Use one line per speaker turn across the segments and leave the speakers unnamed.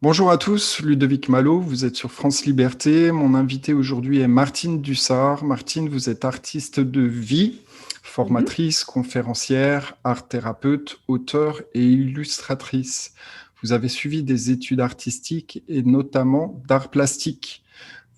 Bonjour à tous, Ludovic Malo, vous êtes sur France Liberté. Mon invité aujourd'hui est Martine Dussard. Martine, vous êtes artiste de vie,
Mhm,
formatrice, conférencière, art thérapeute, auteure et illustratrice. Vous avez suivi des études artistiques et notamment d'art plastique.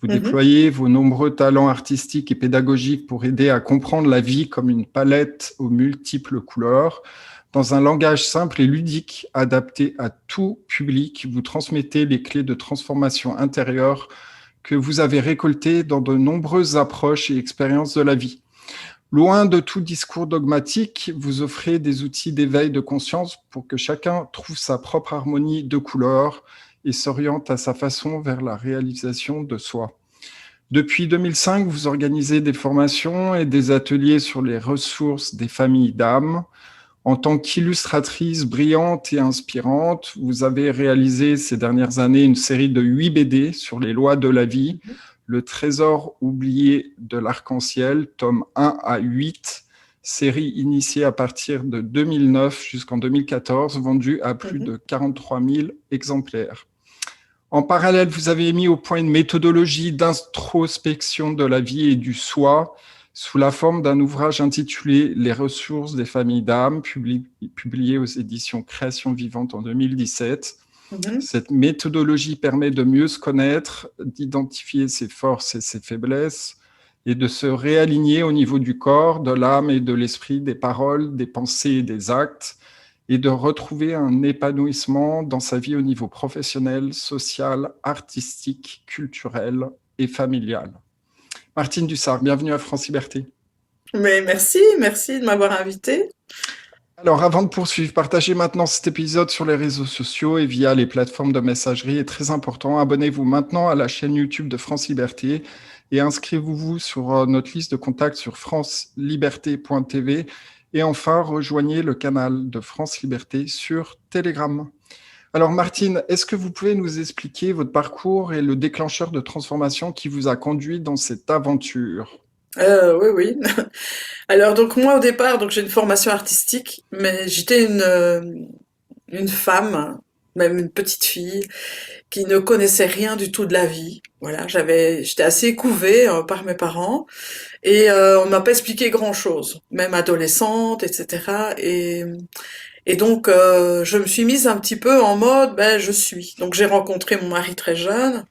Vous
mhm,
déployez vos nombreux talents artistiques et pédagogiques pour aider à comprendre la vie comme une palette aux multiples couleurs. Dans un langage simple et ludique, adapté à tout public, vous transmettez les clés de transformation intérieure que vous avez récoltées dans de nombreuses approches et expériences de la vie. Loin de tout discours dogmatique, vous offrez des outils d'éveil de conscience pour que chacun trouve sa propre harmonie de couleurs et s'oriente à sa façon vers la réalisation de soi. Depuis 2005, vous organisez des formations et des ateliers sur les ressources des familles d'âme. En tant qu'illustratrice brillante et inspirante, vous avez réalisé ces dernières années une série de 8 BD sur les lois de la vie,
mhm,
Le Trésor oublié de l'arc-en-ciel, tome 1 à 8, série initiée à partir de 2009 jusqu'en 2014, vendue à plus
mhm.
de 43 000 exemplaires. En parallèle, vous avez mis au point une méthodologie d'introspection de la vie et du soi sous la forme d'un ouvrage intitulé Les ressources des familles d'âme, publié aux éditions Création Vivante en 2017.
Mhm.
Cette méthodologie permet de mieux se connaître, d'identifier ses forces et ses faiblesses et de se réaligner au niveau du corps, de l'âme et de l'esprit, des paroles, des pensées et des actes, et de retrouver un épanouissement dans sa vie au niveau professionnel, social, artistique, culturel et familial. Martine Dussard, bienvenue à France Liberté.
Mais merci de m'avoir invité.
Alors, avant de poursuivre, partagez maintenant cet épisode sur les réseaux sociaux et via les plateformes de messagerie est très important. Abonnez-vous maintenant à la chaîne YouTube de France Liberté et inscrivez-vous sur notre liste de contacts sur franceliberté.tv. Et enfin, rejoignez le canal de France Liberté sur Telegram. Alors, Martine, est-ce que vous pouvez nous expliquer votre parcours et le déclencheur de transformation qui vous a conduit dans cette aventure?
Oui, oui. Alors donc moi au départ, donc j'ai une formation artistique, mais j'étais une femme, même une petite fille, qui ne connaissait rien du tout de la vie. Voilà, j'étais assez couvée par mes parents et on m'a pas expliqué grand-chose, même adolescente, etc. Et donc je me suis mise un petit peu en mode, ben je suis. Donc j'ai rencontré mon mari très jeune.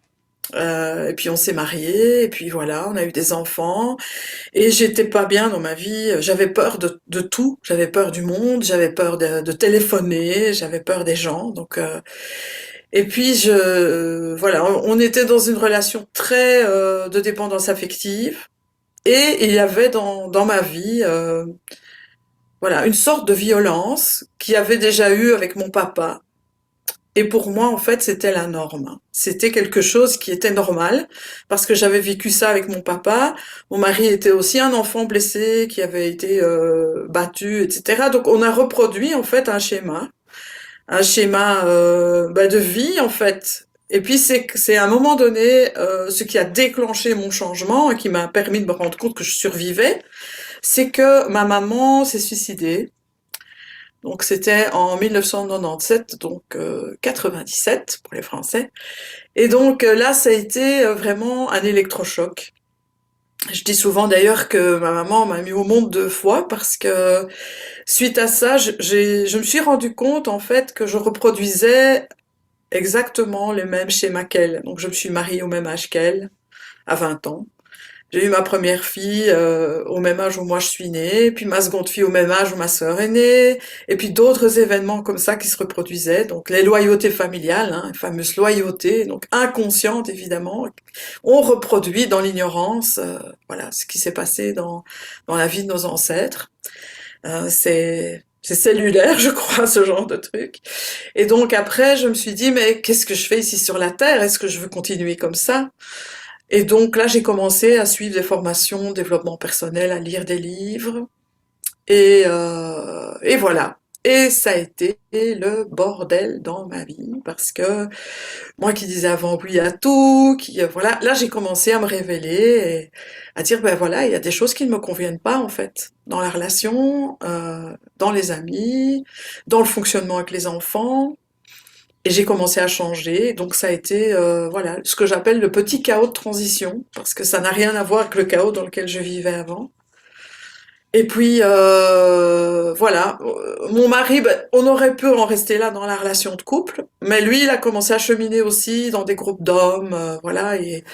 Et puis on s'est mariés, et puis voilà, on a eu des enfants, et j'étais pas bien dans ma vie. J'avais peur de tout, j'avais peur du monde, j'avais peur de téléphoner, j'avais peur des gens. Donc et puis voilà, on était dans une relation très de dépendance affective, et il y avait dans ma vie voilà une sorte de violence qui avait déjà eu avec mon papa. Et pour moi, en fait, c'était la norme. C'était quelque chose qui était normal parce que j'avais vécu ça avec mon papa. Mon mari était aussi un enfant blessé qui avait été battu, etc. Donc on a reproduit en fait un schéma de vie en fait. Et puis c'est à un moment donné ce qui a déclenché mon changement et qui m'a permis de me rendre compte que je survivais, c'est que ma maman s'est suicidée. Donc c'était en 1997, donc 97 pour les Français. Et donc là, ça a été vraiment un électrochoc. Je dis souvent d'ailleurs que ma maman m'a mis au monde 2 fois parce que suite à ça, je me suis rendu compte en fait que je reproduisais exactement les mêmes schémas qu'elle. Donc je me suis mariée au même âge qu'elle, à 20 ans. J'ai eu ma première fille au même âge où moi je suis née, puis ma seconde fille au même âge où ma sœur est née, et puis d'autres événements comme ça qui se reproduisaient. Donc les loyautés familiales, hein, les fameuses loyautés, donc inconscientes évidemment, on reproduit dans l'ignorance, voilà, ce qui s'est passé dans la vie de nos ancêtres. C'est cellulaire, je crois, ce genre de truc. Et donc après, je me suis dit, mais qu'est-ce que je fais ici sur la Terre? Est-ce que je veux continuer comme ça? Et donc là, j'ai commencé à suivre des formations, développement personnel, à lire des livres. Et voilà. Et ça a été le bordel dans ma vie parce que moi qui disais avant oui à tout, voilà, là j'ai commencé à me révéler et à dire ben voilà, il y a des choses qui ne me conviennent pas en fait dans la relation, dans les amis, dans le fonctionnement avec les enfants. Et j'ai commencé à changer. Donc ça a été voilà ce que j'appelle le petit chaos de transition, parce que ça n'a rien à voir avec le chaos dans lequel je vivais avant. Et puis voilà, mon mari, ben, on aurait pu en rester là dans la relation de couple, mais lui, il a commencé à cheminer aussi dans des groupes d'hommes, voilà, et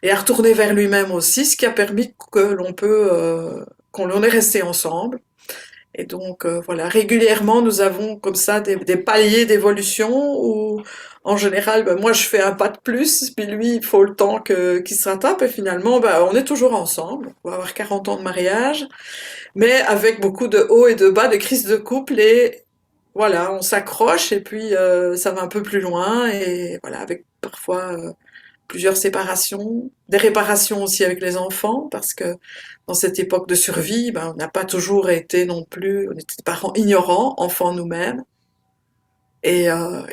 à retourner vers lui-même aussi, ce qui a permis que qu'on en est resté ensemble. Et donc voilà, régulièrement nous avons comme ça des paliers d'évolution où en général ben, moi je fais un pas de plus, puis lui il faut le temps qu'il se rattrape et finalement ben, on est toujours ensemble. On va avoir 40 ans de mariage, mais avec beaucoup de hauts et de bas, de crises de couple et voilà, on s'accroche et puis ça va un peu plus loin et voilà avec parfois plusieurs séparations, des réparations aussi avec les enfants, parce que dans cette époque de survie, ben, on n'a pas toujours été non plus, on était des parents ignorants, enfants nous-mêmes. Et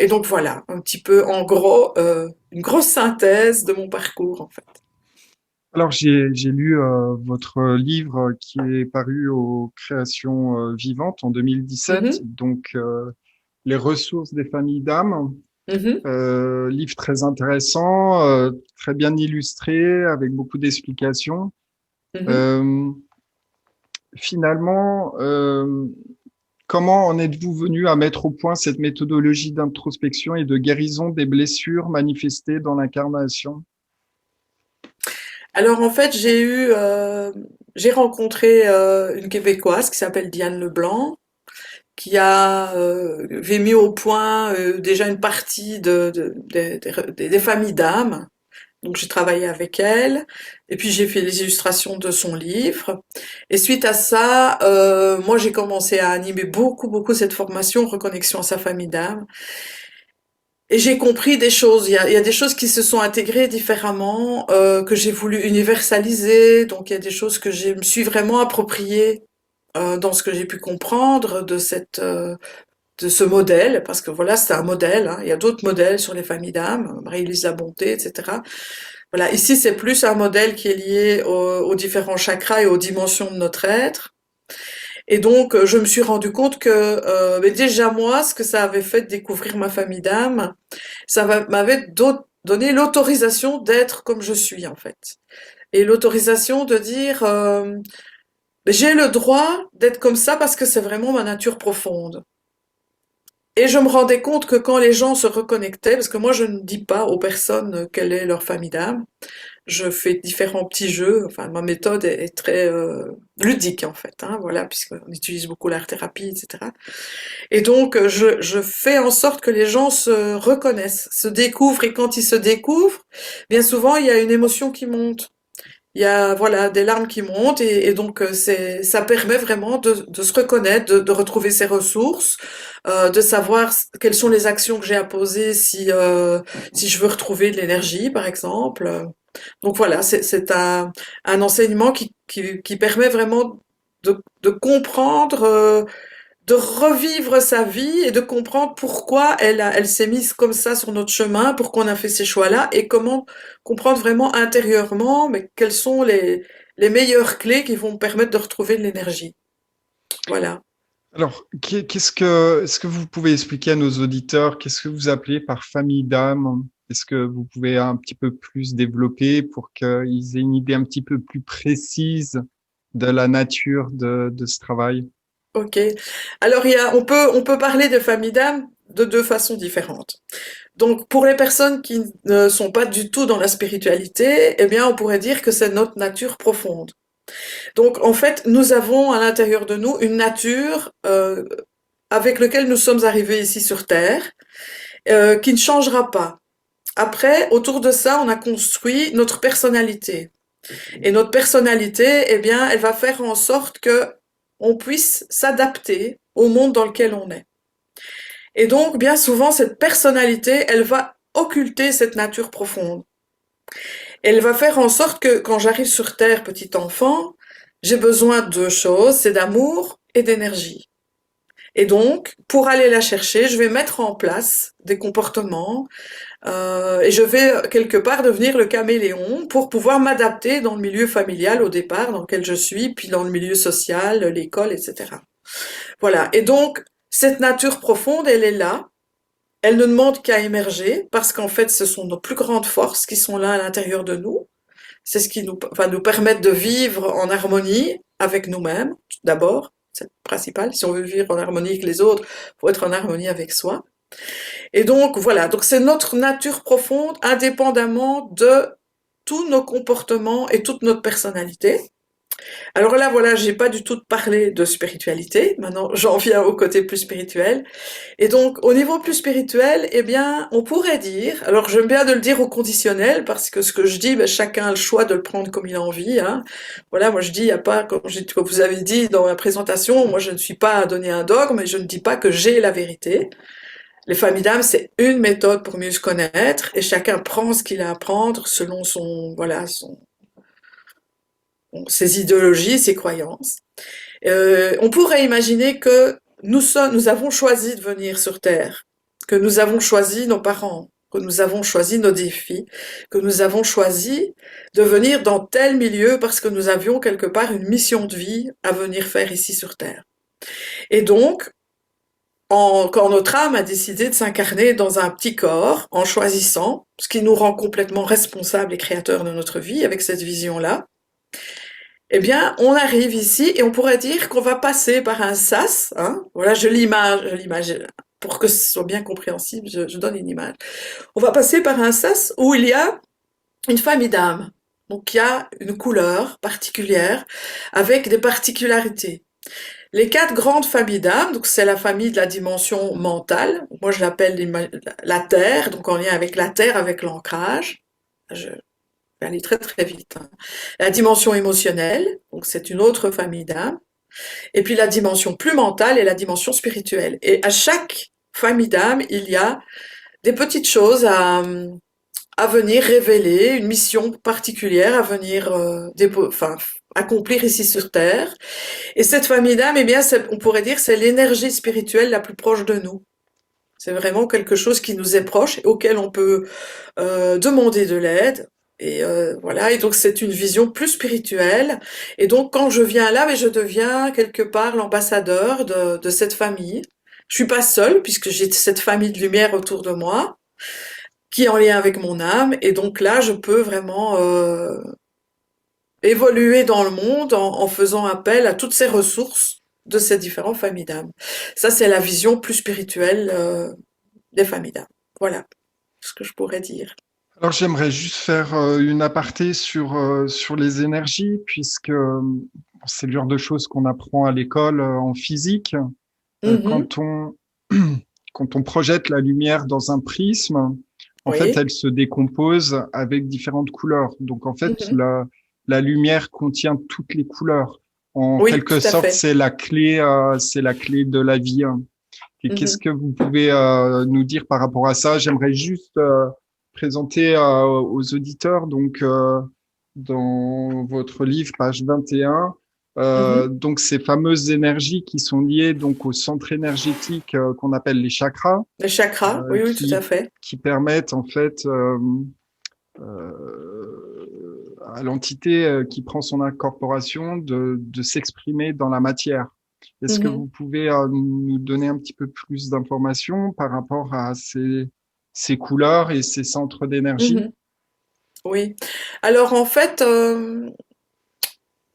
donc voilà, un petit peu en gros, une grosse synthèse de mon parcours en fait.
Alors, j'ai lu votre livre qui est paru aux Créations vivantes en 2017,
Mhm,
donc Les ressources des familles d'âme.
mhm,
Livre très intéressant, très bien illustré, avec beaucoup d'explications.
mhm.
Euh, Finalement, comment en êtes-vous venu à mettre au point cette méthodologie d'introspection et de guérison des blessures manifestées dans l'incarnation?
Alors en fait, j'ai rencontré une Québécoise qui s'appelle Diane Leblanc, qui avait mis au point déjà une partie des familles d'âmes. Donc j'ai travaillé avec elle, et puis j'ai fait les illustrations de son livre. Et suite à ça, moi j'ai commencé à animer beaucoup cette formation Reconnexion à sa famille d'âme. Et j'ai compris des choses. Il y a des choses qui se sont intégrées différemment, que j'ai voulu universaliser. Donc il y a des choses que je me suis vraiment appropriées dans ce que j'ai pu comprendre de ce modèle, parce que voilà, c'est un modèle, hein. Il y a d'autres modèles sur les familles d'âme, Marie-Lise la Bonté, etc. Voilà, ici c'est plus un modèle qui est lié aux différents chakras et aux dimensions de notre être. Et donc je me suis rendu compte que mais déjà moi, ce que ça avait fait de découvrir ma famille d'âme, m'avait donné l'autorisation d'être comme je suis en fait. Et l'autorisation de dire j'ai le droit d'être comme ça parce que c'est vraiment ma nature profonde. Et je me rendais compte que quand les gens se reconnectaient, parce que moi je ne dis pas aux personnes quelle est leur famille d'âme, je fais différents petits jeux, enfin ma méthode est très ludique en fait, hein, voilà, puisqu'on utilise beaucoup l'art-thérapie, etc. Et donc je fais en sorte que les gens se reconnaissent, se découvrent, et quand ils se découvrent, bien souvent il y a une émotion qui monte. Il y a voilà des larmes qui montent et donc ça permet vraiment de se reconnaître, de retrouver ses ressources, de savoir quelles sont les actions que j'ai à poser si je veux retrouver de l'énergie par exemple. Donc voilà, c'est un enseignement qui permet vraiment de comprendre, de revivre sa vie et de comprendre pourquoi elle s'est mise comme ça sur notre chemin, pourquoi on a fait ces choix-là et comment comprendre vraiment intérieurement, mais quelles sont les meilleures clés qui vont me permettre de retrouver de l'énergie. Voilà.
Alors, est-ce que vous pouvez expliquer à nos auditeurs qu'est-ce que vous appelez par famille d'âme? Est-ce que vous pouvez un petit peu plus développer pour qu'ils aient une idée un petit peu plus précise de la nature de ce travail?
Ok. Alors on peut parler de famille d'âme de deux façons différentes. Donc pour les personnes qui ne sont pas du tout dans la spiritualité, eh bien on pourrait dire que c'est notre nature profonde. Donc en fait, nous avons à l'intérieur de nous une nature avec laquelle nous sommes arrivés ici sur Terre, qui ne changera pas. Après, autour de ça, on a construit notre personnalité. Et notre personnalité, eh bien, elle va faire en sorte que on puisse s'adapter au monde dans lequel on est. Et donc, bien souvent, cette personnalité, elle va occulter cette nature profonde. Elle va faire en sorte que quand j'arrive sur Terre, petit enfant, j'ai besoin de deux choses, c'est d'amour et d'énergie. Et donc, pour aller la chercher, je vais mettre en place des comportements et je vais quelque part devenir le caméléon pour pouvoir m'adapter dans le milieu familial au départ dans lequel je suis, puis dans le milieu social, l'école, etc. Voilà. Et donc, cette nature profonde, elle est là. elles ne demandent qu'à émerger parce qu'en fait, ce sont nos plus grandes forces qui sont là à l'intérieur de nous. C'est ce qui nous, va nous permettre de vivre en harmonie avec nous-mêmes, d'abord. C'est le principal. Si on veut vivre en harmonie avec les autres, faut être en harmonie avec soi. Et donc, voilà. Donc, c'est notre nature profonde, indépendamment de tous nos comportements et toute notre personnalité. Alors là, voilà, j'ai pas du tout parlé de spiritualité. Maintenant, j'en viens au côté plus spirituel. Et donc, au niveau plus spirituel, eh bien, on pourrait dire, alors j'aime bien de le dire au conditionnel, parce que ce que je dis, ben, chacun a le choix de le prendre comme il a envie, hein. Voilà, moi je dis, il y a pas, comme vous avez dit dans la présentation, moi je ne suis pas à donner un dogme, et je ne dis pas que j'ai la vérité. Les familles d'âme, c'est une méthode pour mieux se connaître, et chacun prend ce qu'il a à prendre selon son, voilà, ses idéologies, ses croyances. On pourrait imaginer que nous avons choisi de venir sur Terre, que nous avons choisi nos parents, que nous avons choisi nos défis, que nous avons choisi de venir dans tel milieu parce que nous avions quelque part une mission de vie à venir faire ici sur Terre. Et donc, quand notre âme a décidé de s'incarner dans un petit corps, en choisissant, ce qui nous rend complètement responsables et créateurs de notre vie avec cette vision-là, eh bien, on arrive ici et on pourrait dire qu'on va passer par un sas, hein. Voilà, je l'image, pour que ce soit bien compréhensible, je donne une image. On va passer par un sas où il y a une famille d'âmes. Donc, il y a une couleur particulière avec des particularités. Les quatre grandes familles d'âmes, donc c'est la famille de la dimension mentale. Moi, je l'appelle la terre, donc en lien avec la terre, avec l'ancrage. Je vais aller très très vite, hein. La dimension émotionnelle, donc c'est une autre famille d'âmes. Et puis la dimension plus mentale et la dimension spirituelle. Et à chaque famille d'âmes, il y a des petites choses à venir révéler, une mission particulière à venir enfin, accomplir ici sur Terre. Et cette famille d'âmes, eh bien, on pourrait dire, c'est l'énergie spirituelle la plus proche de nous. C'est vraiment quelque chose qui nous est proche et auquel on peut demander de l'aide. Et voilà, et donc c'est une vision plus spirituelle. Et donc quand je viens là, mais je deviens quelque part l'ambassadeur de cette famille. Je suis pas seule puisque j'ai cette famille de lumière autour de moi qui est en lien avec mon âme. Et donc là, je peux vraiment évoluer dans le monde en faisant appel à toutes ces ressources de ces différentes familles d'âme. Ça, c'est la vision plus spirituelle des familles d'âme. Voilà ce que je pourrais dire.
Alors j'aimerais juste faire une aparté sur les énergies, puisque c'est le genre de choses qu'on apprend à l'école en physique.
Mhm.
Quand on, quand on projette la lumière dans un prisme, en fait,
Oui.
elle se décompose avec différentes couleurs. Donc en fait,
Mhm.
la lumière contient toutes les couleurs. En
Oui,
quelque
tout à
sorte,
fait.
c'est la clé de la vie, hein. Et qu'est-ce
Mhm.
que vous pouvez nous dire par rapport à ça? J'aimerais juste présenter aux auditeurs, donc dans votre livre, page 21,
Mhm.
donc ces fameuses énergies qui sont liées donc au centre énergétique qu'on appelle les chakras,
Les chakras, oui, oui, tout à
qui
fait.
permettent en fait à l'entité qui prend son incorporation de s'exprimer dans la matière. Est-ce que
Mhm.
vous pouvez nous donner un petit peu plus d'informations par rapport à ces couleurs et ces centres d'énergie?
Mhm. Oui. Alors en fait,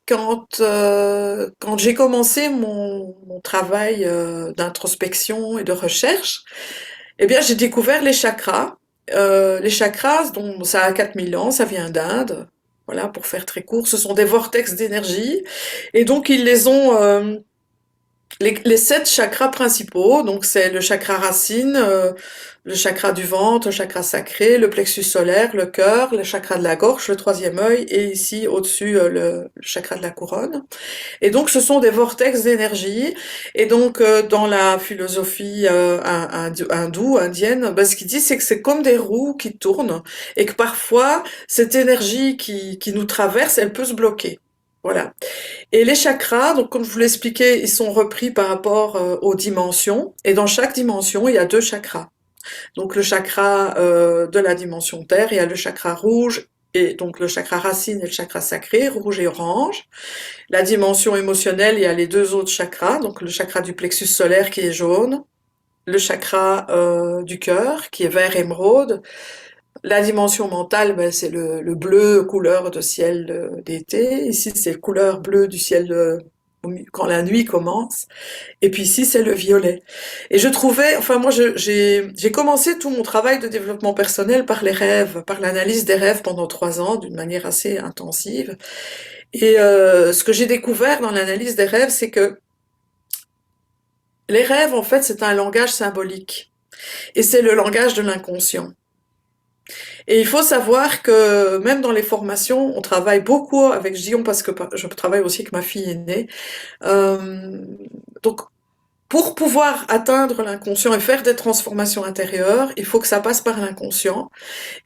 quand j'ai commencé mon travail d'introspection et de recherche, eh bien j'ai découvert les chakras. Les chakras, dont ça a 4000 ans, ça vient d'Inde. Voilà, pour faire très court, ce sont des vortex d'énergie. Et donc ils les ont les sept chakras principaux, donc c'est le chakra racine, le chakra du ventre, le chakra sacré, le plexus solaire, le cœur, le chakra de la gorge, le troisième œil, et ici au-dessus le chakra de la couronne. Et donc ce sont des vortex d'énergie. Et donc dans la philosophie hindoue, indienne, ben, ce qu'il dit c'est que c'est comme des roues qui tournent et que parfois cette énergie qui nous traverse, elle peut se bloquer. Voilà. Et les chakras, donc comme je vous l'expliquais, ils sont repris par rapport aux dimensions. Et dans chaque dimension, il y a deux chakras. Donc le chakra de la dimension Terre, il y a le chakra rouge, et donc le chakra racine et le chakra sacré, rouge et orange. La dimension émotionnelle, il y a les deux autres chakras, donc le chakra du plexus solaire qui est jaune, le chakra du cœur, qui est vert émeraude. La dimension mentale, ben, c'est le bleu, couleur de ciel d'été. Ici, c'est la couleur bleue du ciel quand la nuit commence. Et puis ici, c'est le violet. Et je trouvais, enfin moi, j'ai commencé tout mon travail de développement personnel par les rêves, par l'analyse des rêves pendant 3 ans, d'une manière assez intensive. Et ce que j'ai découvert dans l'analyse des rêves, c'est que les rêves, en fait, c'est un langage symbolique. Et c'est le langage de l'inconscient. Et il faut savoir que même dans les formations, on travaille beaucoup avec, je dis on parce que je travaille aussi avec ma fille aînée. Euh, donc, pour pouvoir atteindre l'inconscient et faire des transformations intérieures, il faut que ça passe par l'inconscient.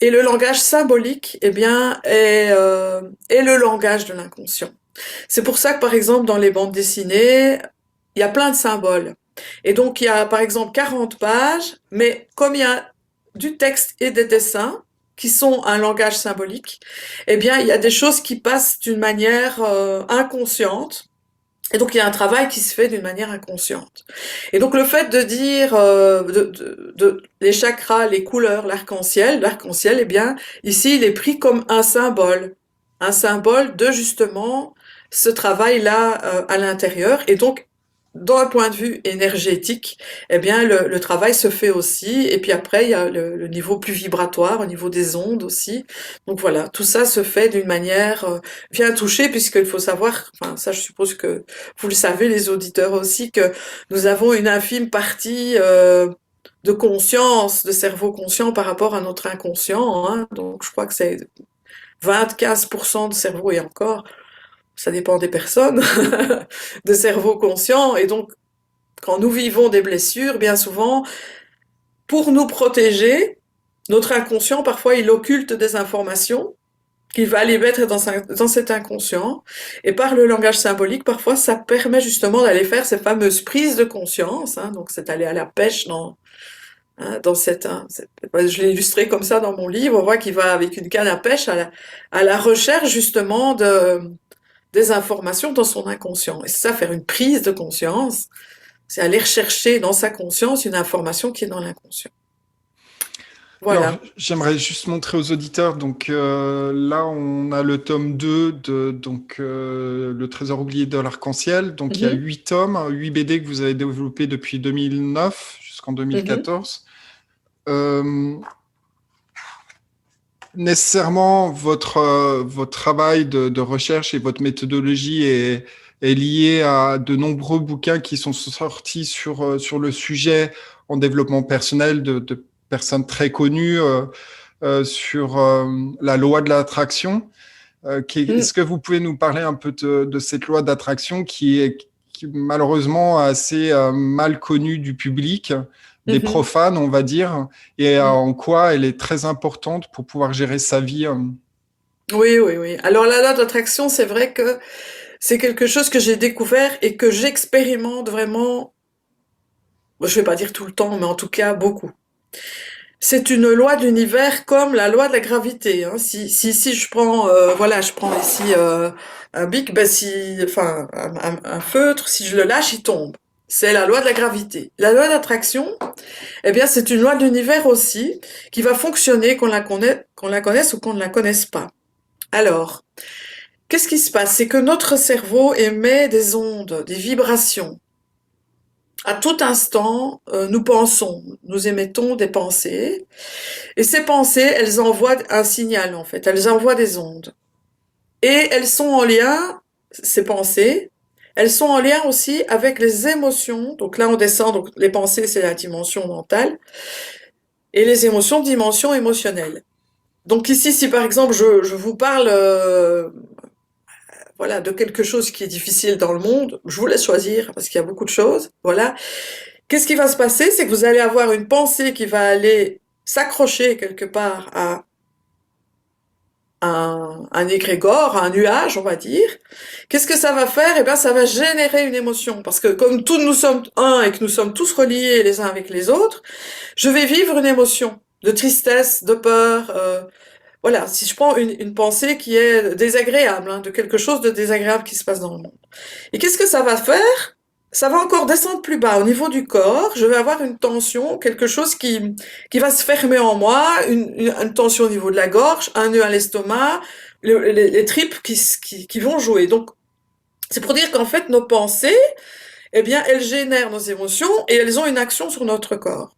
Et le langage symbolique, eh bien, est le langage de l'inconscient. C'est pour ça que, par exemple, dans les bandes dessinées, il y a plein de symboles. Et donc, il y a, par exemple, 40 pages, mais comme il y a du texte et des dessins, qui sont un langage symbolique, eh bien, il y a des choses qui passent d'une manière inconsciente. Et donc, il y a un travail qui se fait d'une manière inconsciente. Et donc, le fait de dire les chakras, les couleurs, l'arc-en-ciel, eh bien, ici, il est pris comme un symbole de justement ce travail-là à l'intérieur. Et donc, d'un point de vue énergétique, eh bien, le travail se fait aussi. Et puis après, il y a le niveau plus vibratoire, au niveau des ondes aussi. Donc voilà, tout ça se fait d'une manière bien touchée, puisqu'il faut savoir, enfin ça, je suppose que vous le savez, les auditeurs aussi, que nous avons une infime partie de conscience, de cerveau conscient par rapport à notre inconscient. Hein. Donc je crois que c'est 20-15% de cerveau et encore ça dépend des personnes, de cerveau conscient. Et donc, quand nous vivons des blessures, bien souvent, pour nous protéger, notre inconscient, parfois, il occulte des informations qu'il va aller mettre dans cet inconscient. Et par le langage symbolique, parfois, ça permet justement d'aller faire ces fameuses prises de conscience. Hein, donc, c'est aller à la pêche dans je l'ai illustré comme ça dans mon livre. On voit qu'il va avec une canne à pêche à la recherche justement des informations dans son inconscient. Et c'est ça, faire une prise de conscience, c'est aller rechercher dans sa conscience une information qui est dans l'inconscient.
Alors,
Voilà.
j'aimerais juste montrer aux auditeurs. Donc là, on a le tome 2 de Le Trésor oublié de l'arc-en-ciel. Donc il y a
Mhm,
8 tomes, 8 BD que vous avez développés depuis 2009 jusqu'en
mhm,
2014. Euh, Nécessairement, votre travail de recherche et votre méthodologie est lié à de nombreux bouquins qui sont sortis sur le sujet en développement personnel de personnes très connues sur la loi de l'attraction.
mhm,
Est-ce que vous pouvez nous parler un peu de cette loi d'attraction qui est malheureusement assez mal connue du public, des
mhm,
profanes, on va dire, et
mhm.
en quoi elle est très importante pour pouvoir gérer sa vie.
Oui, oui, oui. Alors la loi d'attraction, c'est vrai que c'est quelque chose que j'ai découvert et que j'expérimente vraiment, je vais pas dire tout le temps, mais en tout cas beaucoup. C'est une loi d'univers comme la loi de la gravité. Hein. Si je prends, voilà, je prends ici un bic, ben enfin, un feutre, si je le lâche, il tombe. C'est la loi de la gravité. La loi d'attraction, eh bien, c'est une loi d'univers aussi qui va fonctionner qu'on la connaisse ou qu'on ne la connaisse pas. Alors, qu'est-ce qui se passe? C'est que notre cerveau émet des ondes, des vibrations. À tout instant, nous pensons, nous émettons des pensées. Et ces pensées, elles envoient un signal en fait, elles envoient des ondes. Et elles sont en lien, ces pensées, elles sont en lien aussi avec les émotions. Donc là on descend, donc les pensées c'est la dimension mentale, et les émotions, dimension émotionnelle. Donc ici si par exemple je vous parle voilà, de quelque chose qui est difficile dans le monde, je vous laisse choisir parce qu'il y a beaucoup de choses, voilà. Qu'est-ce qui va se passer? C'est que vous allez avoir une pensée qui va aller s'accrocher quelque part à un égrégore, un nuage, on va dire. Qu'est-ce que ça va faire? Eh bien, ça va générer une émotion. Parce que comme tous nous sommes un et que nous sommes tous reliés les uns avec les autres, je vais vivre une émotion de tristesse, de peur. Voilà, si je prends une pensée qui est désagréable, hein, de quelque chose de désagréable qui se passe dans le monde. Et qu'est-ce que ça va faire? ça va encore descendre plus bas au niveau du corps. Je vais avoir une tension, quelque chose qui va se fermer en moi, une tension au niveau de la gorge, un nœud à l'estomac, les tripes qui vont jouer. Donc, c'est pour dire qu'en fait, nos pensées, eh bien, elles génèrent nos émotions et elles ont une action sur notre corps.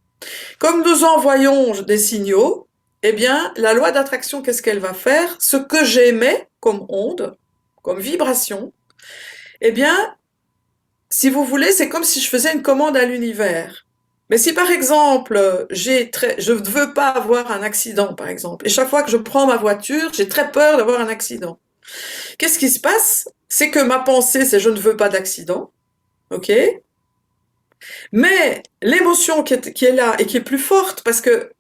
Comme nous envoyons des signaux, eh bien, la loi d'attraction, qu'est-ce qu'elle va faire? Ce que j'émets comme onde, comme vibration, eh bien, si vous voulez, c'est comme si je faisais une commande à l'univers. Mais si par exemple, je ne veux pas avoir un accident, par exemple, et chaque fois que je prends ma voiture, j'ai très peur d'avoir un accident. Qu'est-ce qui se passe? C'est que ma pensée, c'est je ne veux pas d'accident, ok? Mais l'émotion qui est là et qui est plus forte, parce que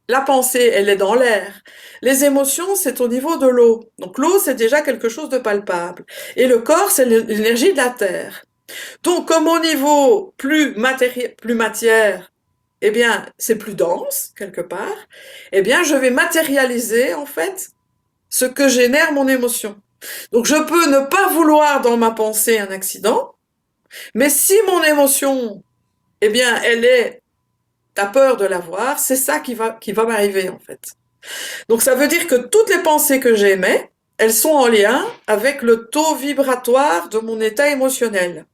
la pensée, elle est dans l'air. Les émotions, c'est au niveau de l'eau. Donc l'eau, c'est déjà quelque chose de palpable. Et le corps, c'est l'énergie de la terre. Donc, comme au niveau plus matière, eh bien, c'est plus dense, quelque part, eh bien, je vais matérialiser, en fait, ce que génère mon émotion. Donc, je peux ne pas vouloir dans ma pensée un accident, mais si mon émotion, eh bien, t'as peur de l'avoir, c'est ça qui va m'arriver, en fait. Donc, ça veut dire que toutes les pensées que j'émets, elles sont en lien avec le taux vibratoire de mon état émotionnel.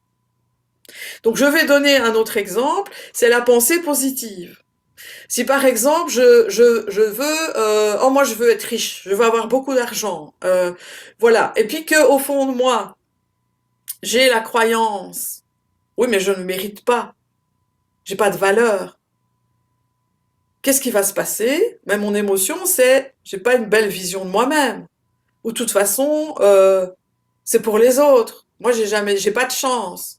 Donc je vais donner un autre exemple, c'est la pensée positive. Si par exemple je veux, oh moi je veux être riche, je veux avoir beaucoup d'argent, voilà, et puis que au fond de moi j'ai la croyance, oui mais je ne mérite pas, j'ai pas de valeur. Qu'est-ce qui va se passer? Même mon émotion c'est j'ai pas une belle vision de moi-même. Ou de toute façon c'est pour les autres. Moi j'ai pas de chance.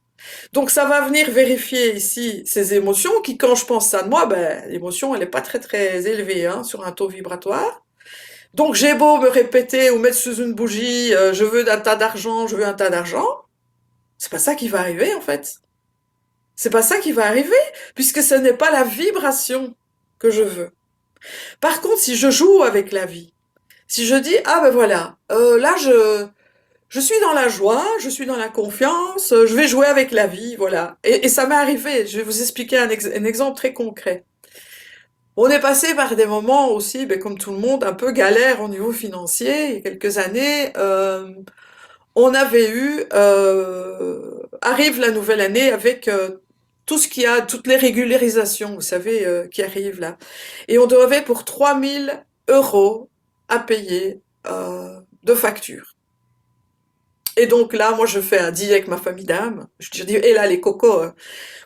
Donc ça va venir vérifier ici ces émotions qui, quand je pense ça de moi, ben l'émotion elle est pas très très élevée hein, sur un taux vibratoire. Donc j'ai beau me répéter ou mettre sous une bougie, je veux un tas d'argent, je veux un tas d'argent, c'est pas ça qui va arriver en fait. C'est pas ça qui va arriver puisque ce n'est pas la vibration que je veux. Par contre, si je joue avec la vie, si je dis ah ben voilà, là je suis dans la joie, je suis dans la confiance, je vais jouer avec la vie, voilà. Et ça m'est arrivé, je vais vous expliquer un exemple très concret. On est passé par des moments aussi, ben, comme tout le monde, un peu galère au niveau financier. Il y a quelques années, on avait eu, arrive la nouvelle année avec tout ce qu'il y a, toutes les régularisations, vous savez, qui arrivent là. Et on devait pour 3 000 € à payer de factures. Et donc là, moi, je fais un deal avec ma famille d'âme. Je dis, hé là, les cocos,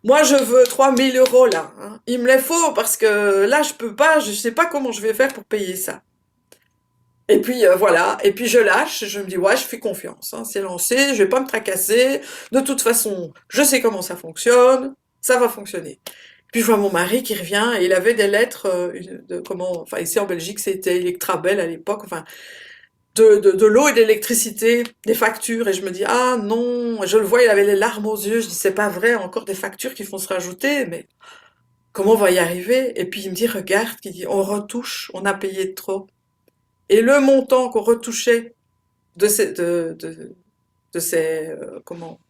moi, je veux 3 000 € là. Hein. Il me les faut parce que là, je peux pas, je sais pas comment je vais faire pour payer ça. Et puis voilà, et puis je lâche, je me dis, ouais, je fais confiance. Hein. C'est lancé, je vais pas me tracasser. De toute façon, je sais comment ça fonctionne, ça va fonctionner. Puis je vois mon mari qui revient et il avait des lettres enfin ici en Belgique c'était Electrabel à l'époque, enfin de l'eau et de l'électricité, des factures, et je me dis, ah non, je le vois, il avait les larmes aux yeux, je dis, c'est pas vrai, encore des factures qui vont se rajouter, mais comment on va y arriver? Et puis il me dit, regarde, il dit, on retouche, on a payé trop. Et le montant qu'on retouchait de ces comment,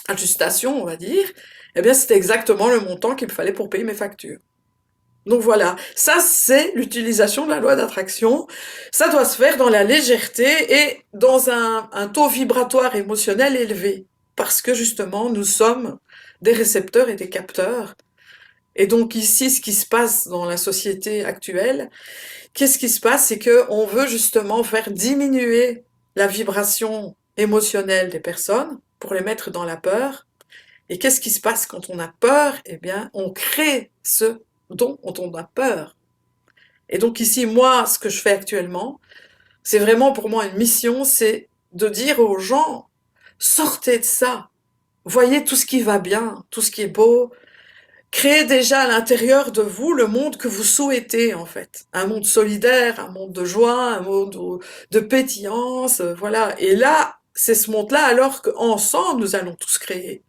ajustations, on va dire, eh bien c'était exactement le montant qu'il me fallait pour payer mes factures. Donc voilà, ça c'est l'utilisation de la loi d'attraction. Ça doit se faire dans la légèreté et dans un taux vibratoire émotionnel élevé. Parce que justement, nous sommes des récepteurs et des capteurs. Et donc ici, ce qui se passe dans la société actuelle, qu'est-ce qui se passe? C'est que on veut justement faire diminuer la vibration émotionnelle des personnes pour les mettre dans la peur. Et qu'est-ce qui se passe quand on a peur? Eh bien, on crée ce dont on a peur. Et donc ici, moi, ce que je fais actuellement, c'est vraiment pour moi une mission, c'est de dire aux gens, sortez de ça, voyez tout ce qui va bien, tout ce qui est beau, créez déjà à l'intérieur de vous le monde que vous souhaitez en fait. Un monde solidaire, un monde de joie, un monde de pétillance, voilà. Et là, c'est ce monde-là alors qu'ensemble, nous allons tous créer.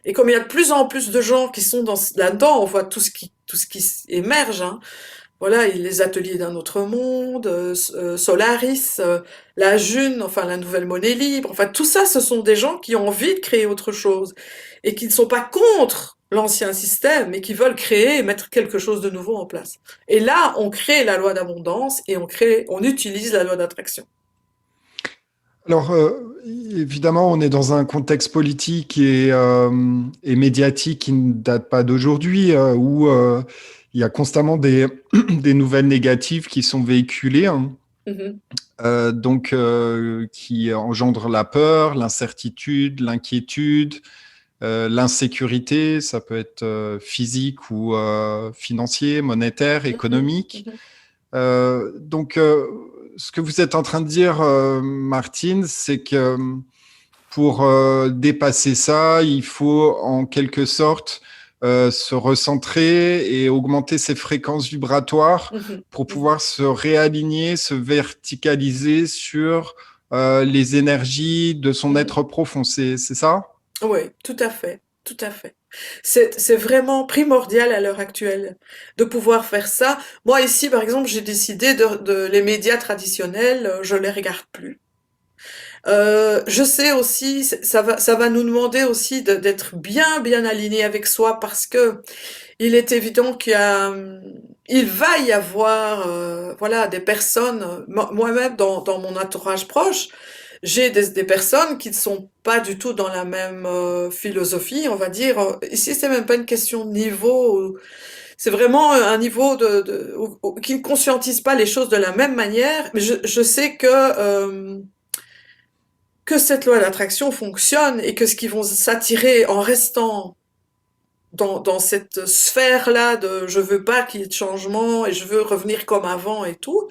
Et comme il y a de plus en plus de gens qui sont là-dedans, on voit tout ce qui émerge, hein. voilà, les ateliers d'un autre monde, Solaris, la June, enfin la nouvelle monnaie libre, enfin tout ça, ce sont des gens qui ont envie de créer autre chose et qui ne sont pas contre l'ancien système, mais qui veulent créer et mettre quelque chose de nouveau en place. Et là, on crée la loi d'abondance et on utilise la loi d'attraction.
Alors, évidemment, on est dans un contexte politique et médiatique qui ne date pas d'aujourd'hui, où il y a constamment des nouvelles négatives qui sont véhiculées, hein,
Mhm,
qui engendrent la peur, l'incertitude, l'inquiétude, l'insécurité. Ça peut être physique ou financier, monétaire,
mhm,
économique.
mhm,
Ce que vous êtes en train de dire, Martine, c'est que pour dépasser ça, il faut en quelque sorte se recentrer et augmenter ses fréquences vibratoires
mhm,
pour
mhm,
pouvoir se réaligner, se verticaliser sur les énergies de son
mhm.
être profond. C'est ça?
Oui, tout à fait, tout à fait. C'est vraiment primordial à l'heure actuelle de pouvoir faire ça. Moi ici, par exemple, j'ai décidé de les médias traditionnels, je les regarde plus. Je sais aussi, ça va nous demander aussi d'être bien aligné avec soi parce que il est évident il va y avoir, voilà, des personnes, moi-même dans mon entourage proche, j'ai des personnes qui ne sont pas du tout dans la même philosophie, on va dire. Ici, c'est même pas une question de niveau, c'est vraiment un niveau qui ne conscientise pas les choses de la même manière. Mais je sais que cette loi d'attraction fonctionne et que ce qu'ils vont s'attirer en restant dans cette sphère-là de je veux pas qu'il y ait de changement et je veux revenir comme avant et tout,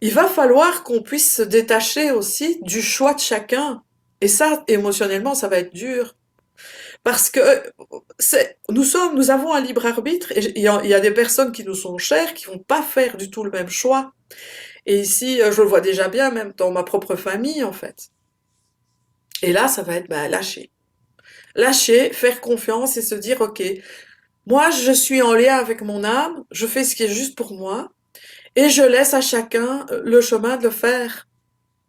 il va falloir qu'on puisse se détacher aussi du choix de chacun. Et ça, émotionnellement, ça va être dur. Parce que nous avons un libre arbitre et il y a des personnes qui nous sont chères qui vont pas faire du tout le même choix. Et ici, je le vois déjà bien, même dans ma propre famille, en fait. Et là, ça va être, bah, lâcher. Lâcher, faire confiance et se dire, OK, moi, je suis en lien avec mon âme, je fais ce qui est juste pour moi, et je laisse à chacun le chemin de le faire.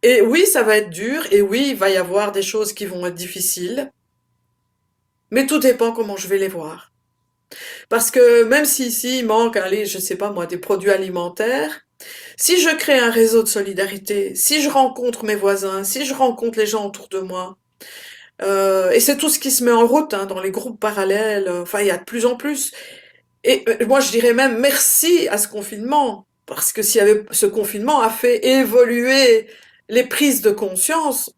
Et oui, ça va être dur, et oui, il va y avoir des choses qui vont être difficiles, mais tout dépend comment je vais les voir. Parce que même si ici il manque, allez, je sais pas moi, des produits alimentaires, si je crée un réseau de solidarité, si je rencontre mes voisins, si je rencontre les gens autour de moi, et c'est tout ce qui se met en route hein, dans les groupes parallèles, enfin il y a de plus en plus. Et moi je dirais même merci à ce confinement, parce que s'il y avait ce confinement a fait évoluer les prises de conscience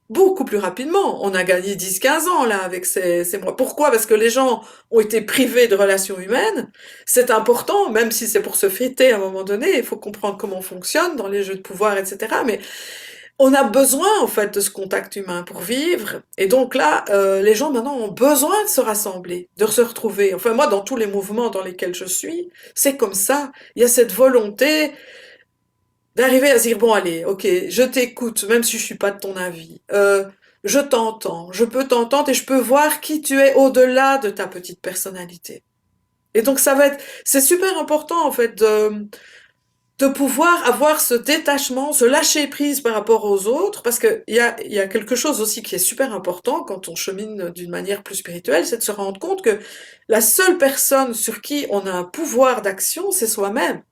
beaucoup plus rapidement. On a gagné 10-15 ans là avec ces mois. Pourquoi? Parce que les gens ont été privés de relations humaines. C'est important, même si c'est pour se fêter à un moment donné. Il faut comprendre comment on fonctionne dans les jeux de pouvoir, etc. Mais on a besoin en fait de ce contact humain pour vivre. Et donc là, les gens maintenant ont besoin de se rassembler, de se retrouver. Enfin moi, dans tous les mouvements dans lesquels je suis, c'est comme ça. Il y a cette volonté d'arriver à se dire bon allez, ok, je t'écoute, même si je suis pas de ton avis. Je t'entends, je peux t'entendre et je peux voir qui tu es au-delà de ta petite personnalité. Et donc c'est super important en fait de pouvoir avoir ce détachement, ce lâcher prise par rapport aux autres, parce que il y a quelque chose aussi qui est super important quand on chemine d'une manière plus spirituelle, c'est de se rendre compte que la seule personne sur qui on a un pouvoir d'action, c'est soi-même.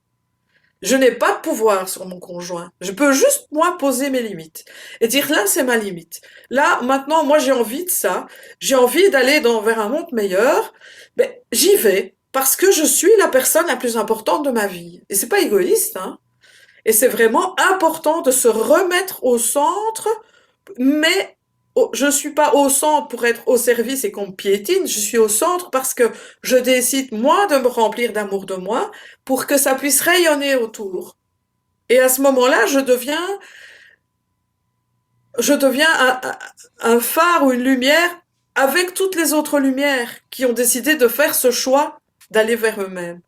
Je n'ai pas de pouvoir sur mon conjoint. Je peux juste, moi, poser mes limites. Et dire, là, c'est ma limite. Là, maintenant, moi, j'ai envie de ça. J'ai envie d'aller vers un monde meilleur. Ben, j'y vais. Parce que je suis la personne la plus importante de ma vie. Et c'est pas égoïste, hein. Et c'est vraiment important de se remettre au centre, mais je suis pas au centre pour être au service et qu'on me piétine, je suis au centre parce que je décide moi de me remplir d'amour de moi pour que ça puisse rayonner autour. Et à ce moment-là, je deviens un phare ou une lumière avec toutes les autres lumières qui ont décidé de faire ce choix d'aller vers eux-mêmes.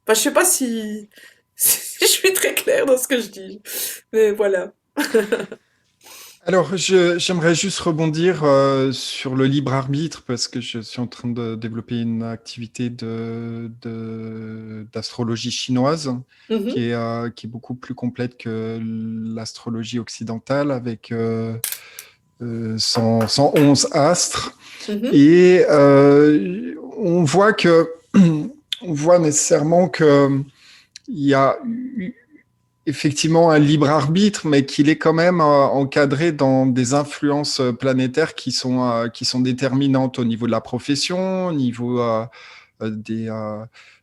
Enfin, je sais pas si je suis très claire dans ce que je dis, mais voilà.
Alors, j'aimerais juste rebondir sur le libre arbitre parce que je suis en train de développer une activité d'astrologie chinoise
Mhm,
qui est beaucoup plus complète que l'astrologie occidentale avec 111 astres.
mhm.
Et on voit on voit nécessairement que il y a effectivement un libre arbitre, mais qu'il est quand même encadré dans des influences planétaires qui sont déterminantes au niveau de la profession, au niveau des,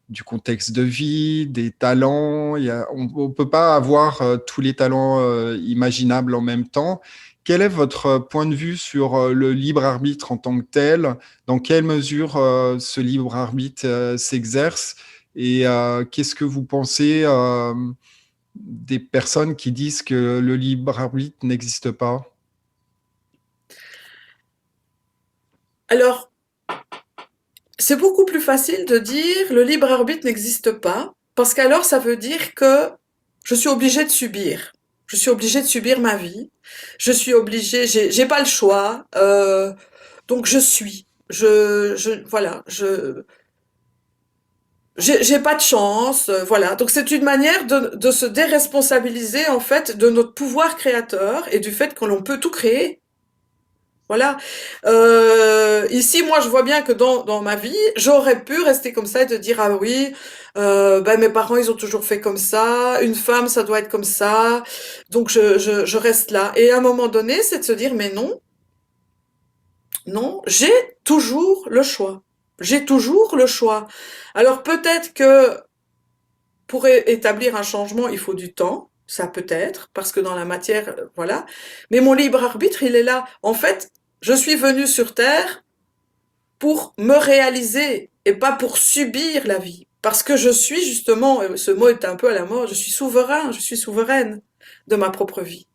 du contexte de vie, des talents. On ne peut pas avoir tous les talents imaginables en même temps. Quel est votre point de vue sur le libre arbitre en tant que tel? Dans quelle mesure ce libre arbitre s'exerce? Et qu'est-ce que vous pensez des personnes qui disent que le libre arbitre n'existe pas?
Alors, c'est beaucoup plus facile de dire le libre arbitre n'existe pas, parce qu'alors ça veut dire que je suis obligée de subir. Je suis obligée de subir ma vie. Je suis obligée, j'ai pas le choix. Donc je suis. Voilà, j'ai pas de chance. Voilà. Donc c'est une manière de se déresponsabiliser en fait de notre pouvoir créateur et du fait que l'on peut tout créer. Voilà. Ici, moi, je vois bien que dans ma vie, j'aurais pu rester comme ça et te dire, ah oui, ben, mes parents, ils ont toujours fait comme ça, une femme, ça doit être comme ça, donc je reste là. Et à un moment donné, c'est de se dire, mais non, non, j'ai toujours le choix. J'ai toujours le choix. Alors peut-être que pour établir un changement, il faut du temps. Ça peut être, parce que dans la matière, voilà. Mais mon libre arbitre, il est là. En fait, je suis venue sur Terre pour me réaliser et pas pour subir la vie. Parce que je suis justement, ce mot est un peu à la mode, je suis souverain, je suis souveraine de ma propre vie.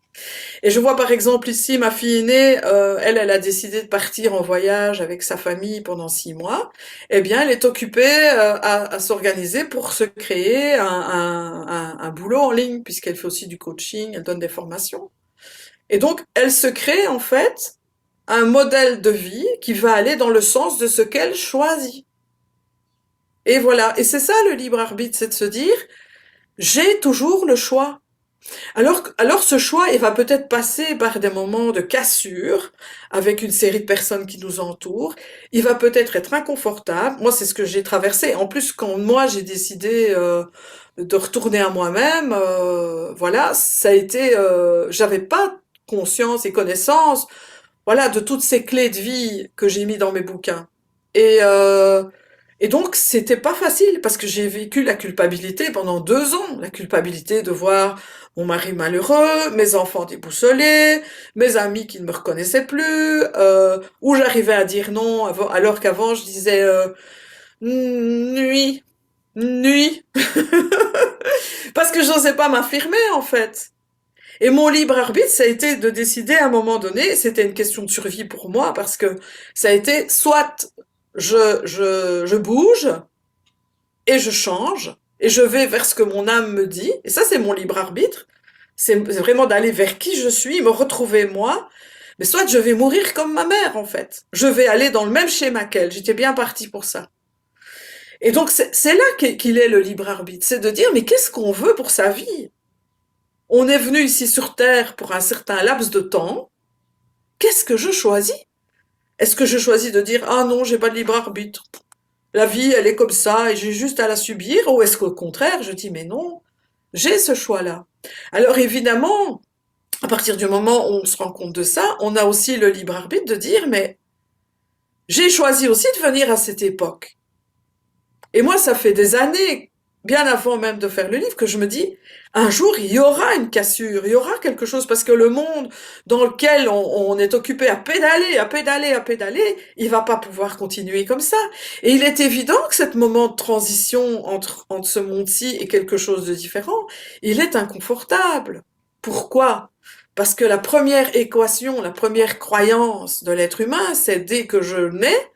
Et je vois par exemple ici ma fille aînée, elle a décidé de partir en voyage avec sa famille pendant 6 mois. Eh bien, elle est occupée à s'organiser pour se créer un boulot en ligne, puisqu'elle fait aussi du coaching, elle donne des formations. Et donc, elle se crée en fait un modèle de vie qui va aller dans le sens de ce qu'elle choisit. Et voilà. Et c'est ça le libre arbitre, c'est de se dire, j'ai toujours le choix. Alors ce choix, il va peut-être passer par des moments de cassure avec une série de personnes qui nous entourent. Il va peut-être être inconfortable. Moi, c'est ce que j'ai traversé. En plus, quand moi j'ai décidé de retourner à moi-même, voilà, ça a été, j'avais pas conscience et connaissance, voilà, de toutes ces clés de vie que j'ai mis dans mes bouquins. Et et donc, c'était pas facile parce que j'ai vécu la culpabilité pendant 2 ans. La culpabilité de voir mon mari malheureux, mes enfants déboussolés, mes amis qui ne me reconnaissaient plus, où j'arrivais à dire non alors qu'avant je disais nuit, nuit, parce que j'osais pas m'affirmer en fait. Et mon libre arbitre, ça a été de décider à un moment donné, c'était une question de survie pour moi, parce que ça a été soit je bouge, et je change et je vais vers ce que mon âme me dit. Et ça, c'est mon libre arbitre. C'est vraiment d'aller vers qui je suis, me retrouver moi. Mais soit je vais mourir comme ma mère, en fait. Je vais aller dans le même schéma qu'elle. J'étais bien partie pour ça. Et donc, c'est là qu'il est le libre arbitre. C'est de dire, mais qu'est-ce qu'on veut pour sa vie? On est venu ici sur Terre pour un certain laps de temps. Qu'est-ce que je choisis? Est-ce que je choisis de dire, ah non, j'ai pas de libre arbitre? La vie, elle est comme ça et j'ai juste à la subir? Ou est-ce qu'au contraire, je dis, mais non, j'ai ce choix-là. Alors évidemment, à partir du moment où on se rend compte de ça, on a aussi le libre arbitre de dire, mais j'ai choisi aussi de venir à cette époque. Et moi, ça fait des années, bien avant même de faire le livre, que je me dis, un jour, il y aura une cassure, il y aura quelque chose, parce que le monde dans lequel on est occupé à pédaler, à pédaler, à pédaler, il va pas pouvoir continuer comme ça. Et il est évident que ce moment de transition entre ce monde-ci et quelque chose de différent, il est inconfortable. Pourquoi? Parce que la première équation, la première croyance de l'être humain, c'est dès que je nais,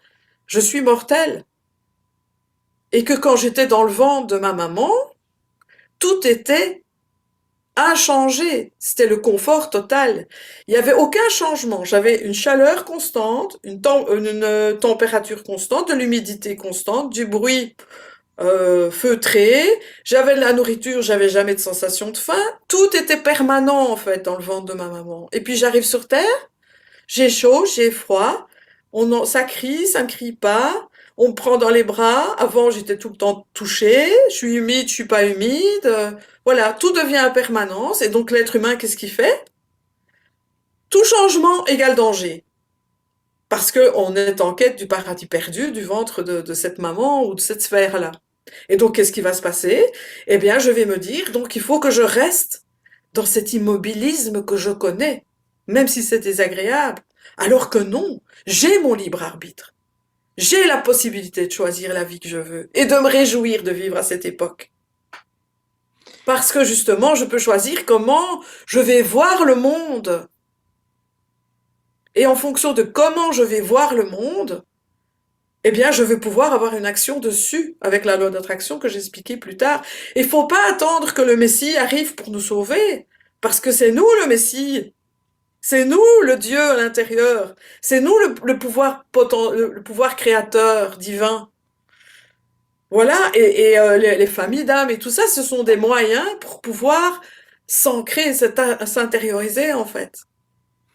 je suis mortel. Et que quand j'étais dans le ventre de ma maman, tout était inchangé. C'était le confort total. Il n'y avait aucun changement. J'avais une chaleur constante, une température constante, de l'humidité constante, du bruit feutré. J'avais de la nourriture, j'avais jamais de sensation de faim. Tout était permanent en fait dans le ventre de ma maman. Et puis j'arrive sur Terre, j'ai chaud, j'ai froid. Ça crie, ça ne crie pas. On me prend dans les bras. Avant, j'étais tout le temps touchée. Je suis humide, je suis pas humide. Voilà, tout devient en permanence. Et donc, l'être humain, qu'est-ce qu'il fait? Tout changement égale danger. Parce que on est en quête du paradis perdu, du ventre de cette maman ou de cette sphère-là. Et donc, qu'est-ce qui va se passer? Eh bien, je vais me dire, donc, il faut que je reste dans cet immobilisme que je connais, même si c'est désagréable. Alors que non, j'ai mon libre arbitre. J'ai la possibilité de choisir la vie que je veux et de me réjouir de vivre à cette époque. Parce que justement, je peux choisir comment je vais voir le monde. Et en fonction de comment je vais voir le monde, eh bien, je vais pouvoir avoir une action dessus avec la loi d'attraction que j'expliquais plus tard. Il faut pas attendre que le Messie arrive pour nous sauver, parce que c'est nous le Messie. C'est nous le Dieu à l'intérieur. C'est nous le pouvoir le pouvoir créateur divin. Voilà, les familles d'âmes et tout ça, ce sont des moyens pour pouvoir s'ancrer, s'intérioriser en fait.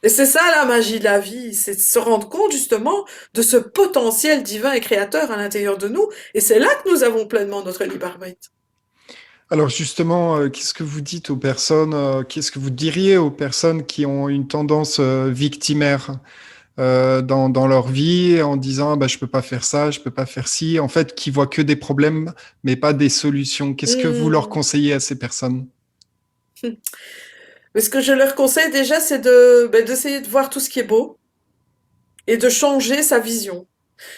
Et c'est ça la magie de la vie, c'est de se rendre compte justement de ce potentiel divin et créateur à l'intérieur de nous. Et c'est là que nous avons pleinement notre libre arbitre.
Alors justement, qu'est-ce que vous dites aux personnes, qu'est-ce que vous diriez aux personnes qui ont une tendance victimaire dans leur vie en disant bah, je peux pas faire ça, je peux pas faire ci, en fait, qui voient que des problèmes mais pas des solutions. Qu'est-ce que vous leur
Hmm.
conseillez à ces personnes?
Mais ce que je leur conseille déjà, c'est d'essayer de voir tout ce qui est beau et de changer sa vision.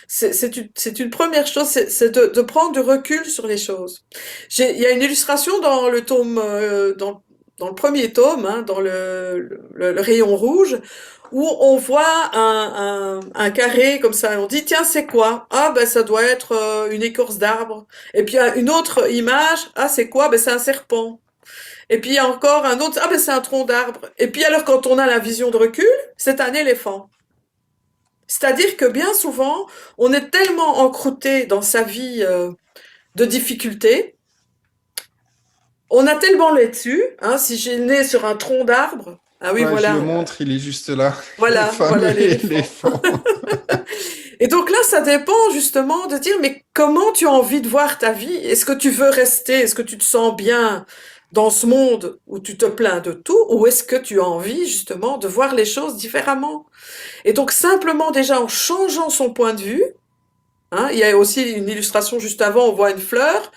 C'est une première chose, c'est de prendre du recul sur les choses. Il y a une illustration dans le tome, dans le premier tome, hein, dans le rayon rouge, où on voit un carré comme ça. On dit, tiens, c'est quoi? Ah, ben, ça doit être une écorce d'arbre. Et puis, il y a une autre image. Ah, c'est quoi? Ben, c'est un serpent. Et puis, il y a encore un autre. Ah, ben, c'est un tronc d'arbre. Et puis, alors, quand on a la vision de recul, c'est un éléphant. C'est-à-dire que bien souvent, on est tellement encrouté dans sa vie de difficultés, on a tellement les dessus, hein, si j'ai le nez sur un tronc d'arbre, ah oui,
Ouais, je le
voilà,
montre, il est juste là, le fameux
voilà l'éléphant.
éléphant.
Et donc là, ça dépend justement de dire, mais comment tu as envie de voir ta vie? Est-ce que tu veux rester? Est-ce que tu te sens bien dans ce monde où tu te plains de tout? Ou est-ce que tu as envie justement de voir les choses différemment? Et donc simplement déjà en changeant son point de vue, hein, il y a aussi une illustration juste avant, on voit une fleur.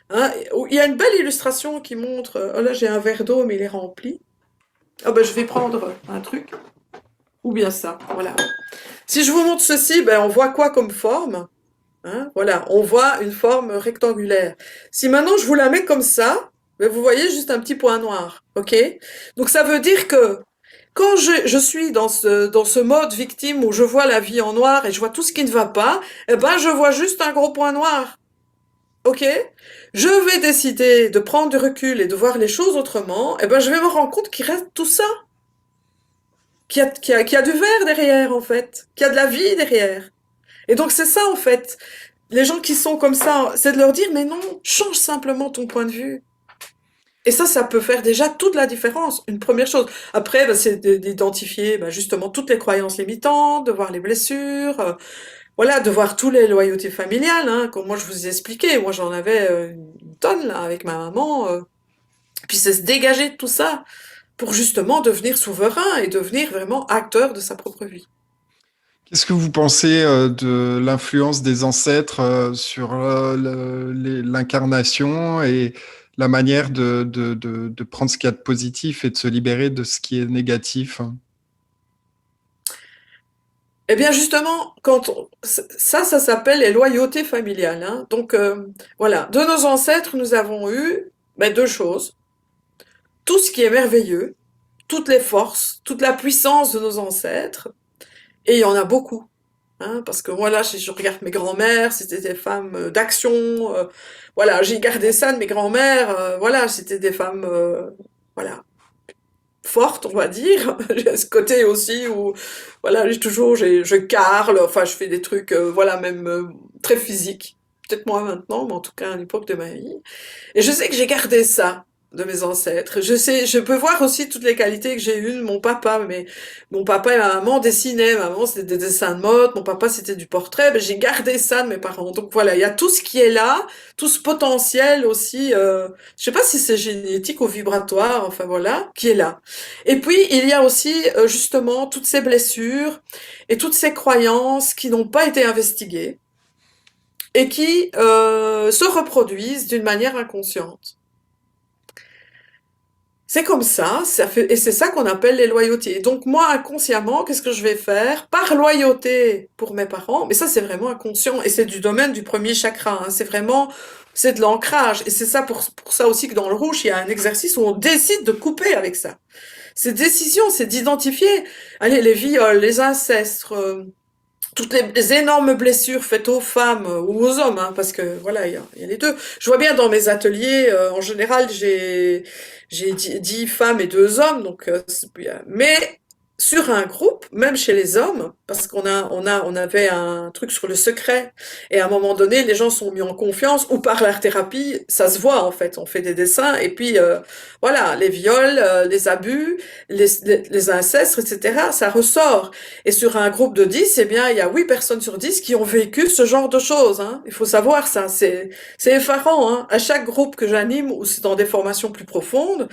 Hein, il y a une belle illustration qui montre. Oh là, j'ai un verre d'eau, mais il est rempli. Ah ben, je vais prendre un truc. Ou bien ça, voilà. Si je vous montre ceci, ben, on voit quoi comme forme? Hein, voilà, on voit une forme rectangulaire. Si maintenant je vous la mets comme ça, ben, vous voyez juste un petit point noir. OK? Donc ça veut dire que quand je suis dans ce mode victime où je vois la vie en noir et je vois tout ce qui ne va pas, eh ben, je vois juste un gros point noir. Ok, je vais décider de prendre du recul et de voir les choses autrement, et ben je vais me rendre compte qu'il reste tout ça, qu'il y a du vert derrière en fait, qu'il y a de la vie derrière. Et donc c'est ça en fait. Les gens qui sont comme ça, c'est de leur dire mais non, change simplement ton point de vue. Et ça peut faire déjà toute la différence. Une première chose. Après, ben, c'est d'identifier ben, justement toutes les croyances limitantes, de voir les blessures, voilà, de voir tous les loyautés familiales, hein, comme moi je vous ai expliqué. Moi j'en avais une tonne là avec ma maman. Puis c'est se dégager de tout ça pour justement devenir souverain et devenir vraiment acteur de sa propre vie.
Qu'est-ce que vous pensez de l'influence des ancêtres sur l'incarnation et la manière de prendre ce qu'il y a de positif et de se libérer de ce qui est négatif?
Eh bien justement, ça s'appelle les loyautés familiales. Hein. Donc voilà, de nos ancêtres, nous avons eu ben, deux choses. Tout ce qui est merveilleux, toutes les forces, toute la puissance de nos ancêtres, et il y en a beaucoup. Hein, parce que moi là, si je regarde mes grands-mères, c'était des femmes d'action. Voilà, j'ai gardé ça de mes grands-mères. Voilà, c'était des femmes. voilà, forte, on va dire. J'ai ce côté aussi où, voilà, je carle, enfin, je fais des trucs, voilà, même très physiques. Peut-être moins maintenant, mais en tout cas à l'époque de ma vie. Et je sais que j'ai gardé ça de mes ancêtres. Je sais, je peux voir aussi toutes les qualités que j'ai eues de mon papa, mais mon papa et ma maman dessinaient, ma maman c'était des dessins de mode, mon papa c'était du portrait, mais j'ai gardé ça de mes parents. Donc voilà, il y a tout ce qui est là, tout ce potentiel aussi, je sais pas si c'est génétique ou vibratoire, enfin voilà, qui est là. Et puis il y a aussi justement toutes ces blessures et toutes ces croyances qui n'ont pas été investiguées et qui se reproduisent d'une manière inconsciente. C'est comme ça fait, et c'est ça qu'on appelle les loyautés. Et donc moi, inconsciemment, qu'est-ce que je vais faire? Par loyauté pour mes parents, mais ça c'est vraiment inconscient, et c'est du domaine du premier chakra, hein. C'est vraiment, c'est de l'ancrage. Et c'est ça pour ça aussi que dans le rouge, il y a un exercice où on décide de couper avec ça. Cette décision, c'est d'identifier, allez, les viols, les incestes, toutes les énormes blessures faites aux femmes ou aux hommes, hein, parce que voilà, il y a les deux. Je vois bien dans mes ateliers, en général, j'ai 10 femmes et 2 hommes, donc mais sur un groupe, même chez les hommes, parce on avait un truc sur le secret, et à un moment donné, les gens sont mis en confiance, ou par l'art thérapie, ça se voit en fait, on fait des dessins, et puis voilà, les viols, les abus, les incestes, etc., ça ressort. Et sur un groupe de 10, eh bien, il y a 8 personnes sur 10 qui ont vécu ce genre de choses, hein. Il faut savoir ça. C'est effarant, hein. À chaque groupe que j'anime, ou c'est dans des formations plus profondes,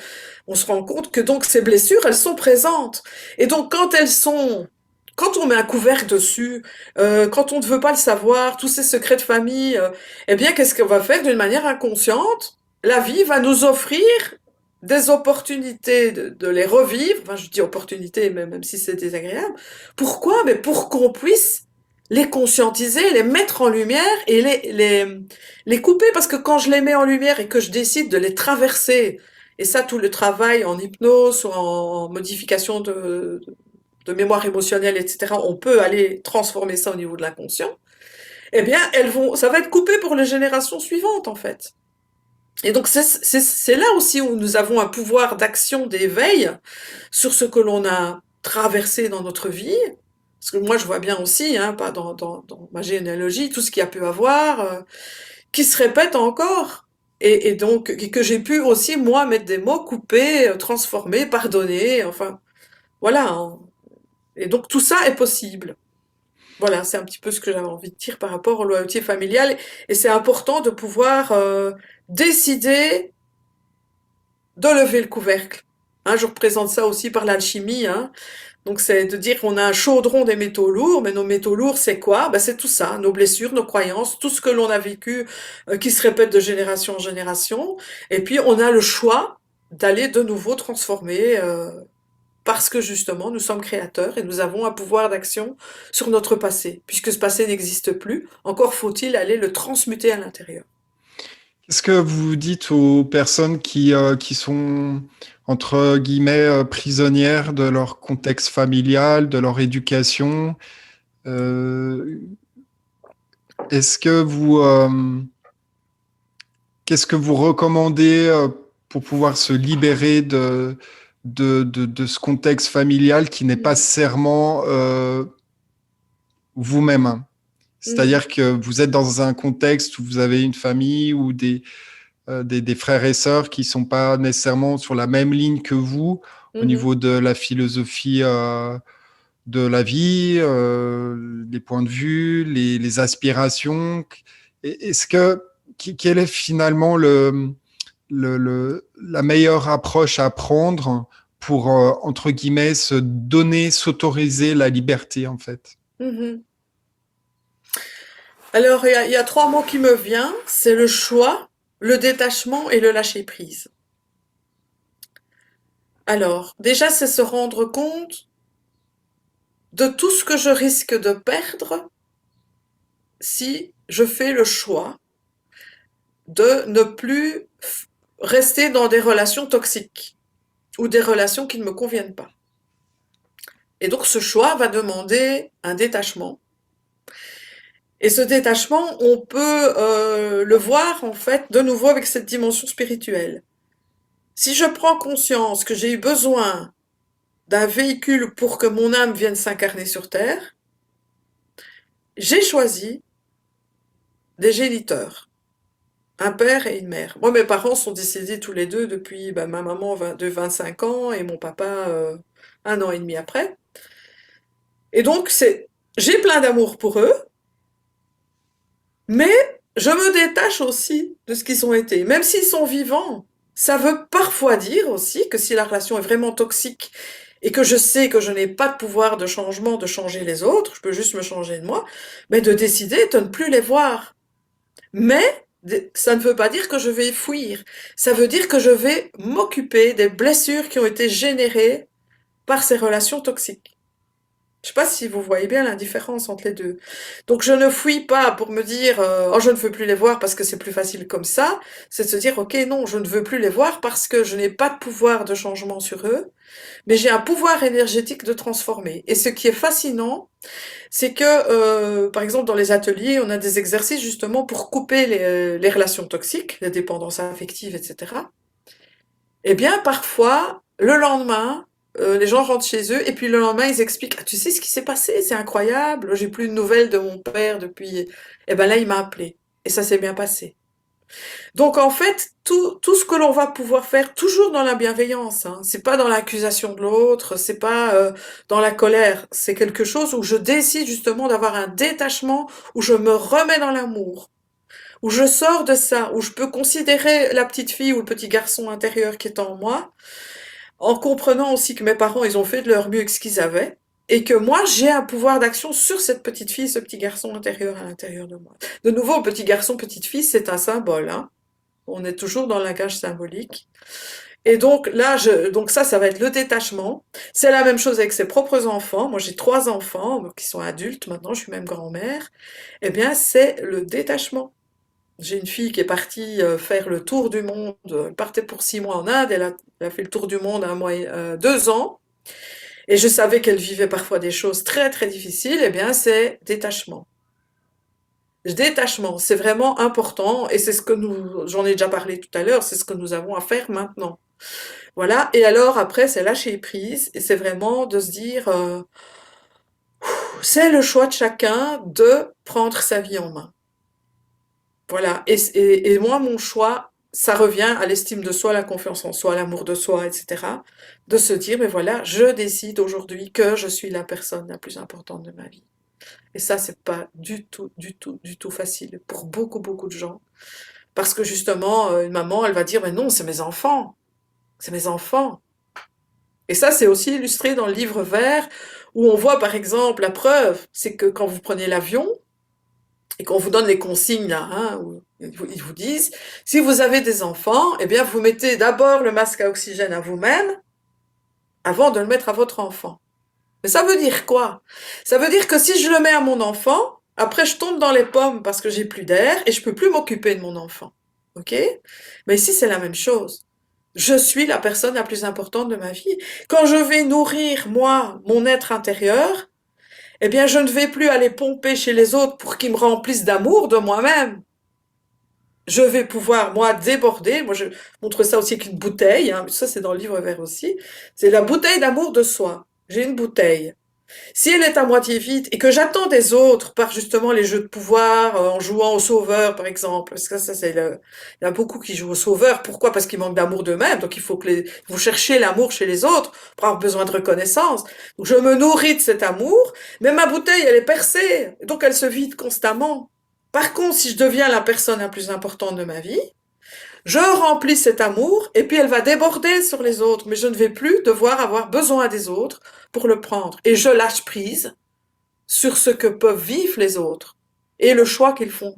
on se rend compte que donc ces blessures, elles sont présentes. Et donc quand on met un couvercle dessus, quand on ne veut pas le savoir, tous ces secrets de famille, eh bien, qu'est-ce qu'on va faire d'une manière inconsciente? La vie va nous offrir des opportunités de les revivre, enfin je dis opportunités même si c'est désagréable. Pourquoi? Mais pour qu'on puisse les conscientiser, les mettre en lumière et les couper, parce que quand je les mets en lumière et que je décide de les traverser, et ça tout le travail en hypnose ou en modification de mémoire émotionnelle, etc., on peut aller transformer ça au niveau de l'inconscient, eh bien ça va être coupé pour les générations suivantes en fait. Et donc c'est là aussi où nous avons un pouvoir d'action, d'éveil sur ce que l'on a traversé dans notre vie. Parce que moi je vois bien aussi, hein, pas dans ma généalogie, tout ce qu'il y a pu avoir, qui se répète encore. Et donc que j'ai pu aussi moi mettre des mots, couper, transformer, pardonner, enfin voilà, hein. Et donc tout ça est possible. Voilà, c'est un petit peu ce que j'avais envie de dire par rapport aux loyautés familiales. Et c'est important de pouvoir décider de lever le couvercle. Hein, je représente ça aussi par l'alchimie, hein. Donc c'est de dire qu'on a un chaudron des métaux lourds, mais nos métaux lourds, c'est quoi? Ben, c'est tout ça, nos blessures, nos croyances, tout ce que l'on a vécu, qui se répète de génération en génération. Et puis on a le choix d'aller de nouveau transformer, parce que justement nous sommes créateurs et nous avons un pouvoir d'action sur notre passé. Puisque ce passé n'existe plus, encore faut-il aller le transmuter à l'intérieur.
Qu'est-ce que vous dites aux personnes qui sont, entre guillemets, prisonnières de leur contexte familial, de leur éducation? Euh, est-ce que qu'est-ce que vous recommandez pour pouvoir se libérer de ce contexte familial qui n'est pas
Mhm.
nécessairement vous-même, hein?
Mhm.
C'est-à-dire que vous êtes dans un contexte où vous avez une famille ou des frères et sœurs qui sont pas nécessairement sur la même ligne que vous au
Mhm.
niveau de la philosophie de la vie, les points de vue, les aspirations. Est-ce que quelle est finalement la meilleure approche à prendre pour entre guillemets se donner, s'autoriser la liberté en fait?
Mhm. Alors, il y a 3 mots qui me viennent, c'est le choix, le détachement et le lâcher-prise. Alors, déjà, c'est se rendre compte de tout ce que je risque de perdre si je fais le choix de ne plus rester dans des relations toxiques ou des relations qui ne me conviennent pas. Et donc, ce choix va demander un détachement. Et ce détachement, on peut le voir en fait de nouveau avec cette dimension spirituelle. Si je prends conscience que j'ai eu besoin d'un véhicule pour que mon âme vienne s'incarner sur Terre, j'ai choisi des géniteurs, un père et une mère. Moi, mes parents sont décédés tous les deux depuis ma maman de 25 ans et mon papa 1 an et demi après. Et donc, j'ai plein d'amour pour eux, mais je me détache aussi de ce qu'ils ont été. Même s'ils sont vivants, ça veut parfois dire aussi que si la relation est vraiment toxique et que je sais que je n'ai pas de pouvoir de changement, de changer les autres, je peux juste me changer de moi, mais de décider de ne plus les voir. Mais ça ne veut pas dire que je vais fuir. Ça veut dire que je vais m'occuper des blessures qui ont été générées par ces relations toxiques. Je sais pas si vous voyez bien la différence entre les deux. Donc je ne fuis pas pour me dire oh je ne veux plus les voir parce que c'est plus facile comme ça. C'est de se dire ok non je ne veux plus les voir parce que je n'ai pas de pouvoir de changement sur eux, mais j'ai un pouvoir énergétique de transformer. Et ce qui est fascinant, c'est que par exemple dans les ateliers on a des exercices justement pour couper les relations toxiques, les dépendances affectives, etc. Eh bien, parfois, le lendemain, les gens rentrent chez eux et puis le lendemain, ils expliquent, ah, tu sais ce qui s'est passé, c'est incroyable, j'ai plus de nouvelles de mon père depuis. Eh ben là, il m'a appelé et ça s'est bien passé. Donc en fait, tout ce que l'on va pouvoir faire, toujours dans la bienveillance, hein, c'est pas dans l'accusation de l'autre, c'est pas dans la colère, c'est quelque chose où je décide justement d'avoir un détachement, où je me remets dans l'amour, où je sors de ça, où je peux considérer la petite fille ou le petit garçon intérieur qui est en moi en comprenant aussi que mes parents, ils ont fait de leur mieux avec ce qu'ils avaient, et que moi, j'ai un pouvoir d'action sur cette petite fille, ce petit garçon intérieur à l'intérieur de moi. De nouveau, petit garçon, petite fille, c'est un symbole, hein. On est toujours dans le langage symbolique. Et donc là, donc ça va être le détachement. C'est la même chose avec ses propres enfants. Moi, j'ai 3 enfants qui sont adultes maintenant. Je suis même grand-mère. Eh bien, c'est le détachement. J'ai une fille qui est partie faire le tour du monde. Elle partait pour 6 mois en Inde. Elle a fait le tour du monde 2 ans. Et je savais qu'elle vivait parfois des choses très très difficiles. Eh bien, c'est détachement. Détachement, c'est vraiment important. Et c'est ce que j'en ai déjà parlé tout à l'heure, c'est ce que nous avons à faire maintenant. Voilà. Et alors après, c'est lâcher prise. Et c'est vraiment de se dire, c'est le choix de chacun de prendre sa vie en main. Voilà. Et moi, mon choix, ça revient à l'estime de soi, la confiance en soi, l'amour de soi, etc. De se dire, mais voilà, je décide aujourd'hui que je suis la personne la plus importante de ma vie. Et ça, c'est pas du tout, du tout, du tout facile pour beaucoup, beaucoup de gens. Parce que justement, une maman, elle va dire, mais non, c'est mes enfants. C'est mes enfants. Et ça, c'est aussi illustré dans le livre vert, où on voit, par exemple, la preuve, c'est que quand vous prenez l'avion, et qu'on vous donne les consignes là, hein, où ils vous disent, si vous avez des enfants, eh bien vous mettez d'abord le masque à oxygène à vous-même avant de le mettre à votre enfant. Mais ça veut dire quoi? Ça veut dire que si je le mets à mon enfant, après je tombe dans les pommes parce que j'ai plus d'air et je peux plus m'occuper de mon enfant. Ok? Mais ici c'est la même chose. Je suis la personne la plus importante de ma vie. Quand je vais nourrir moi mon être intérieur, eh bien, je ne vais plus aller pomper chez les autres pour qu'ils me remplissent d'amour de moi-même. Je vais pouvoir, moi, déborder. Moi, je montre ça aussi avec une bouteille, hein. Ça, c'est dans le livre vert aussi. C'est la bouteille d'amour de soi. J'ai une bouteille. Si elle est à moitié vide et que j'attends des autres par justement les jeux de pouvoir, en jouant au sauveur par exemple, parce que ça il y en a beaucoup qui jouent au sauveur. Pourquoi? Parce qu'ils manquent d'amour d'eux-mêmes. Donc il faut vous cherchez l'amour chez les autres pour avoir besoin de reconnaissance. Donc je me nourris de cet amour, mais ma bouteille elle est percée, donc elle se vide constamment. Par contre, si je deviens la personne la plus importante de ma vie, je remplis cet amour et puis elle va déborder sur les autres, mais je ne vais plus devoir avoir besoin des autres pour le prendre. Et je lâche prise sur ce que peuvent vivre les autres et le choix qu'ils font.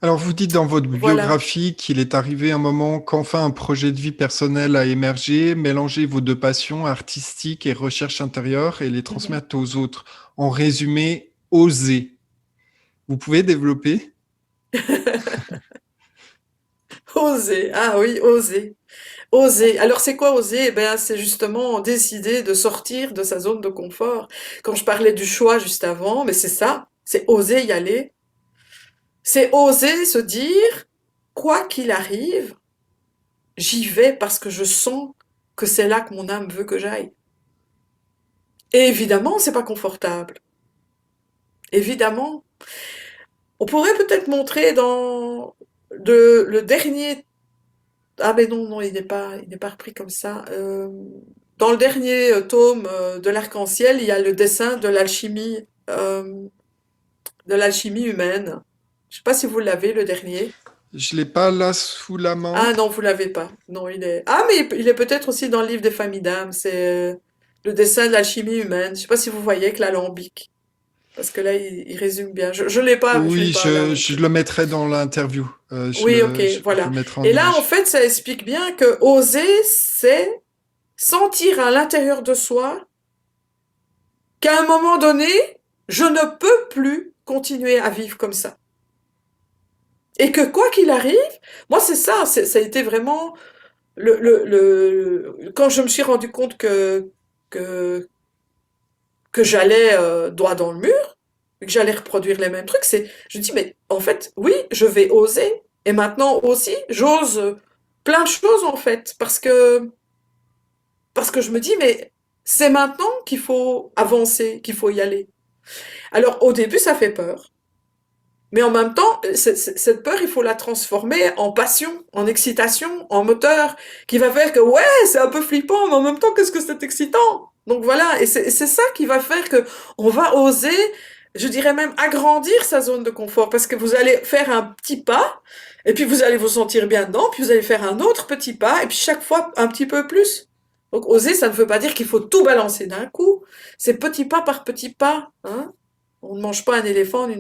Alors, vous dites dans votre
Voilà.
biographie qu'il est arrivé un moment qu'enfin un projet de vie personnelle a émergé, mélanger vos deux passions, artistique et recherche intérieure, et les
Mhm.
transmettre aux autres. En résumé, oser. Vous pouvez développer?
Oser. Ah oui, oser. Oser. Alors c'est quoi oser? Eh ben, c'est justement décider de sortir de sa zone de confort. Quand je parlais du choix juste avant, mais c'est ça. C'est oser y aller. C'est oser se dire, quoi qu'il arrive, j'y vais parce que je sens que c'est là que mon âme veut que j'aille. Et évidemment, c'est pas confortable. Évidemment. On pourrait peut-être montrer dans le dernier. Ah mais non, non, il n'est pas repris comme ça. Dans le dernier tome de l'Arc-en-Ciel, il y a le dessin de l'alchimie humaine. Je sais pas si vous l'avez, le dernier.
Je l'ai pas là sous la main.
Ah non, vous l'avez pas. Non, il est. Ah mais il est peut-être aussi dans le livre des familles d'âmes. C'est le dessin de l'alchimie humaine. Je sais pas si vous voyez avec l'alambic, parce que là, il résume bien. Je l'ai
Oui,
pas là.
je le mettrai dans l'interview.
Oui, ok,
Je le
voilà.
mettrai en
Et là, en
image.
fait, ça explique bien que oser, c'est sentir à l'intérieur de soi qu'à un moment donné, je ne peux plus continuer à vivre comme ça. Et que quoi qu'il arrive, moi c'est ça, ça a été vraiment quand je me suis rendu compte que, que j'allais droit dans le mur, que j'allais reproduire les mêmes trucs, je dis mais en fait oui, je vais oser. Et maintenant aussi, j'ose plein de choses en fait, parce que je me dis mais c'est maintenant qu'il faut avancer, qu'il faut y aller. Alors au début ça fait peur. Mais en même temps, cette peur, il faut la transformer en passion, en excitation, en moteur, qui va faire que, ouais, c'est un peu flippant, mais en même temps, qu'est-ce que c'est excitant? Donc voilà, et c'est ça qui va faire que on va oser, je dirais même agrandir sa zone de confort, parce que vous allez faire un petit pas, et puis vous allez vous sentir bien dedans, puis vous allez faire un autre petit pas, et puis chaque fois un petit peu plus. Donc oser, ça ne veut pas dire qu'il faut tout balancer d'un coup, c'est petit pas par petit pas, hein. On ne mange pas un éléphant en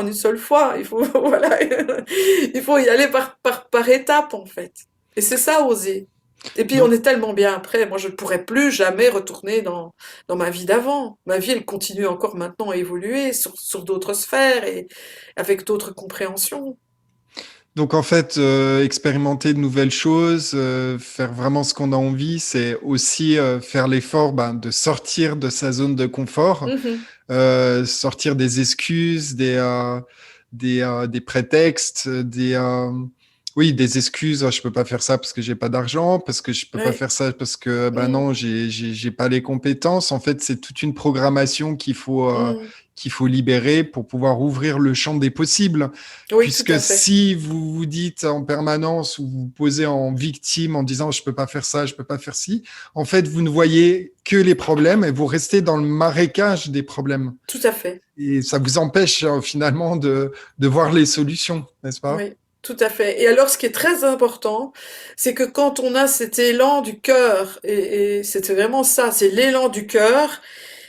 une seule fois. Il faut, voilà, il faut y aller par étapes, en fait. Et c'est ça, oser. Et puis, on
Donc,
est tellement bien après. Moi, je ne pourrais plus jamais retourner dans ma vie d'avant. Ma vie, elle continue encore maintenant à évoluer sur d'autres sphères et avec d'autres compréhensions.
donc en fait, expérimenter de nouvelles choses, faire vraiment ce qu'on a envie, c'est aussi faire l'effort ben, de sortir de sa zone de confort,
Mhm.
sortir des excuses, des prétextes, oui, des excuses. Ah, je peux pas faire ça parce que j'ai pas d'argent, parce que je peux pas
Oui.
faire ça parce que ben
Mhm.
non, j'ai pas les compétences. En fait, c'est toute une programmation
Mhm.
qu'il faut libérer pour pouvoir ouvrir le champ des possibles.
Oui, tout
Puisque
à fait.
si vous vous dites en permanence ou vous posez en victime en disant je peux pas faire ça, je peux pas faire ci, en fait, vous ne voyez que les problèmes et vous restez dans le marécage des problèmes.
Tout à fait.
Et ça vous empêche finalement de voir les solutions, n'est-ce pas?
Oui, tout à fait. Et alors, ce qui est très important, c'est que quand on a cet élan du cœur, et c'est vraiment ça, c'est l'élan du cœur,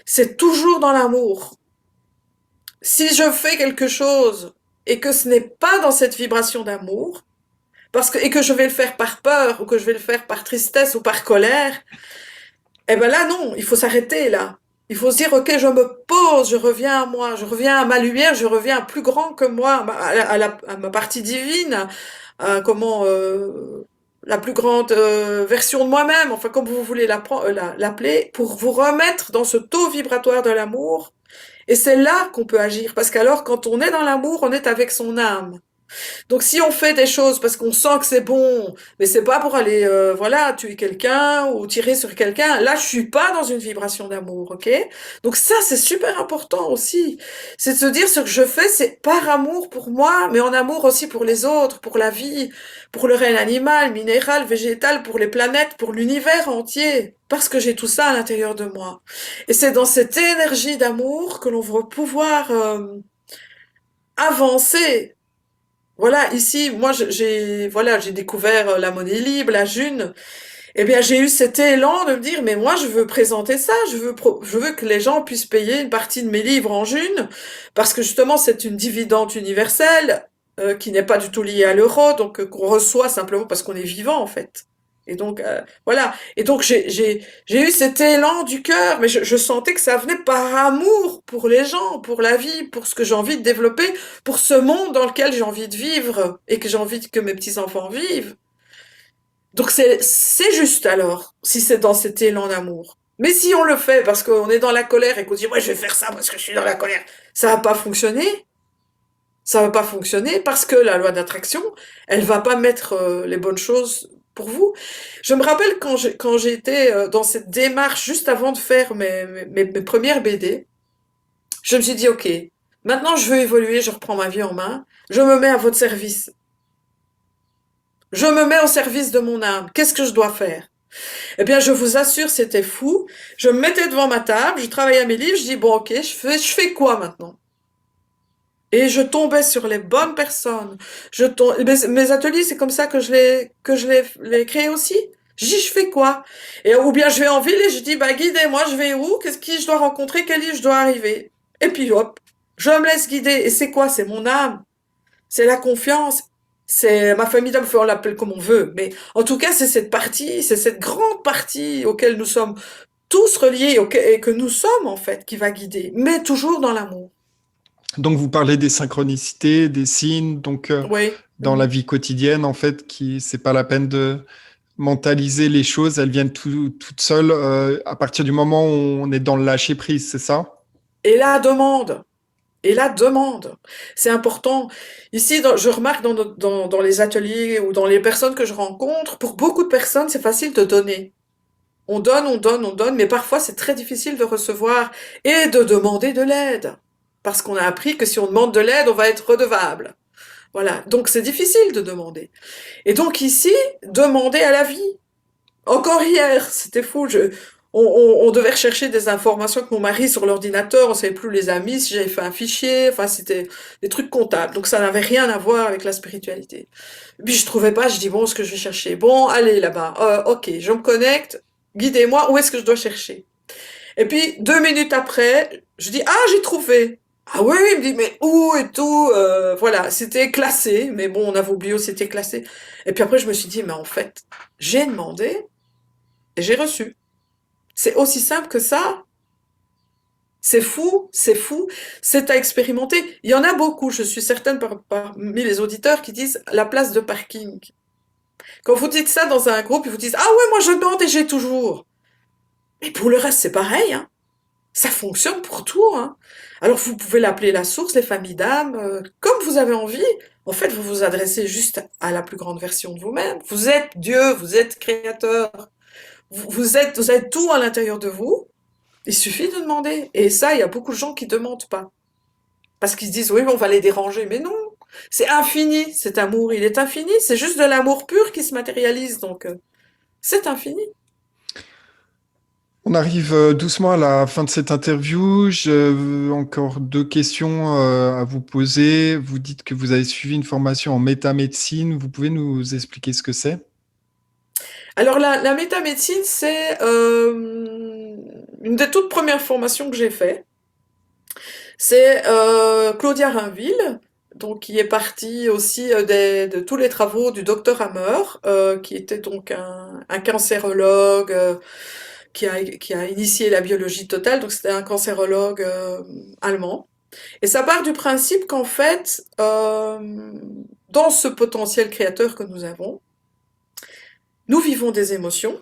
c'est toujours dans l'amour. Si je fais quelque chose et que ce n'est pas dans cette vibration d'amour, et que je vais le faire par peur, ou que je vais le faire par tristesse ou par colère, eh ben là, non, il faut s'arrêter là. Il faut se dire, ok, je me pose, je reviens à moi, je reviens à ma lumière, je reviens à plus grand que moi, à ma partie divine, à comment la plus grande version de moi-même, enfin comme vous voulez l'appeler, pour vous remettre dans ce taux vibratoire de l'amour. Et c'est là qu'on peut agir, parce qu'alors quand on est dans l'amour, on est avec son âme. Donc si on fait des choses parce qu'on sent que c'est bon, mais c'est pas pour aller voilà, tuer quelqu'un ou tirer sur quelqu'un, là je suis pas dans une vibration d'amour, OK? Donc ça c'est super important aussi. C'est de se dire ce que je fais c'est par amour pour moi, mais en amour aussi pour les autres, pour la vie, pour le règne animal, minéral, végétal, pour les planètes, pour l'univers entier. Parce que j'ai tout ça à l'intérieur de moi. Et c'est dans cette énergie d'amour que l'on va pouvoir avancer. Voilà, ici, moi, voilà, j'ai découvert la monnaie libre, la June. Eh bien, j'ai eu cet élan de me dire, mais moi, je veux présenter ça, je veux que les gens puissent payer une partie de mes livres en June, parce que justement, c'est une dividende universelle, qui n'est pas du tout liée à l'euro, donc qu'on reçoit simplement parce qu'on est vivant, en fait. Et donc, voilà. Et donc, j'ai eu cet élan du cœur, mais je sentais que ça venait par amour pour les gens, pour la vie, pour ce que j'ai envie de développer, pour ce monde dans lequel j'ai envie de vivre et que j'ai envie que mes petits-enfants vivent. Donc c'est juste alors, si c'est dans cet élan d'amour. Mais si on le fait parce qu'on est dans la colère et qu'on dit ouais je vais faire ça parce que je suis dans la colère, ça va pas fonctionner. Ça va pas fonctionner parce que la loi d'attraction, elle va pas mettre les bonnes choses pour vous. Je me rappelle quand j'étais dans cette démarche juste avant de faire mes premières BD, je me suis dit, OK, maintenant je veux évoluer, je reprends ma vie en main, je me mets à votre service. Je me mets au service de mon âme. Qu'est-ce que je dois faire? Eh bien, je vous assure, c'était fou. Je me mettais devant ma table, je travaillais à mes livres, je dis, bon, OK, je fais quoi maintenant? Et je tombais sur les bonnes personnes. Mes ateliers, c'est comme ça que les créés aussi. Je dis, je fais quoi? Et, ou bien je vais en ville et je dis, bah, guidez-moi, je vais où? Qu'est-ce qui je dois rencontrer? Quel livre je dois arriver? Et puis, hop, je me laisse guider. Et c'est quoi? C'est mon âme. C'est la confiance. C'est ma famille d'âme, on l'appelle comme on veut. Mais en tout cas, c'est cette partie, c'est cette grande partie auquel nous sommes tous reliés et que nous sommes, en fait, qui va guider. Mais toujours dans l'amour.
Donc, vous parlez des synchronicités, des signes, donc
Oui.
dans la
Mhm.
vie quotidienne, en fait, c'est pas la peine de mentaliser les choses, elles viennent toutes seules à partir du moment où on est dans le lâcher prise, c'est ça?
Et la demande. Et la demande. C'est important. Ici, je remarque dans les ateliers ou dans les personnes que je rencontre, pour beaucoup de personnes, c'est facile de donner. On donne, on donne, on donne, mais parfois c'est très difficile de recevoir et de demander de l'aide. Parce qu'on a appris que si on demande de l'aide, on va être redevable. Voilà. Donc c'est difficile de demander. Et donc ici, demander à la vie. Encore hier, c'était fou. On devait rechercher des informations avec mon mari sur l'ordinateur, on savait plus les amis, si j'avais fait un fichier, enfin c'était des trucs comptables. Donc ça n'avait rien à voir avec la spiritualité. Puis je trouvais pas, je dis bon, ce que je vais chercher. Bon, allez là-bas. Ok, je me connecte. Guidez-moi, où est-ce que je dois chercher? Et puis 2 minutes après, je dis ah j'ai trouvé. Ah oui, il me dit mais où et tout. Voilà, c'était classé, mais bon on avait oublié où c'était classé. Et puis après je me suis dit mais en fait j'ai demandé et j'ai reçu. C'est aussi simple que ça. C'est fou, c'est fou. C'est à expérimenter. Il y en a beaucoup, je suis certaine parmi les auditeurs qui disent la place de parking. Quand vous dites ça dans un groupe, ils vous disent ah ouais moi je demande et j'ai toujours. Mais pour le reste c'est pareil, hein. Ça fonctionne pour tout, hein. Alors vous pouvez l'appeler la source, les familles d'âmes, comme vous avez envie. En fait, vous vous adressez juste à la plus grande version de vous-même. Vous êtes Dieu, vous êtes créateur. Vous êtes tout à l'intérieur de vous. Il suffit de demander. Et ça, il y a beaucoup de gens qui demandent pas. Parce qu'ils se disent, oui, mais on va les déranger. Mais non. C'est infini, cet amour. Il est infini. C'est juste de l'amour pur qui se matérialise. Donc, c'est infini.
On arrive doucement à la fin de cette interview. J'ai encore deux questions à vous poser. Vous dites que vous avez suivi une formation en métamédecine. Vous pouvez nous expliquer ce que c'est?
Alors, la métamédecine, c'est une des toutes premières formations que j'ai fait. C'est Claudia Rainville, donc qui est partie aussi de tous les travaux du docteur Hammer, qui était donc un cancérologue qui a initié la biologie totale, donc c'était un cancérologue allemand. Et ça part du principe qu'en fait, dans ce potentiel créateur que nous avons, nous vivons des émotions.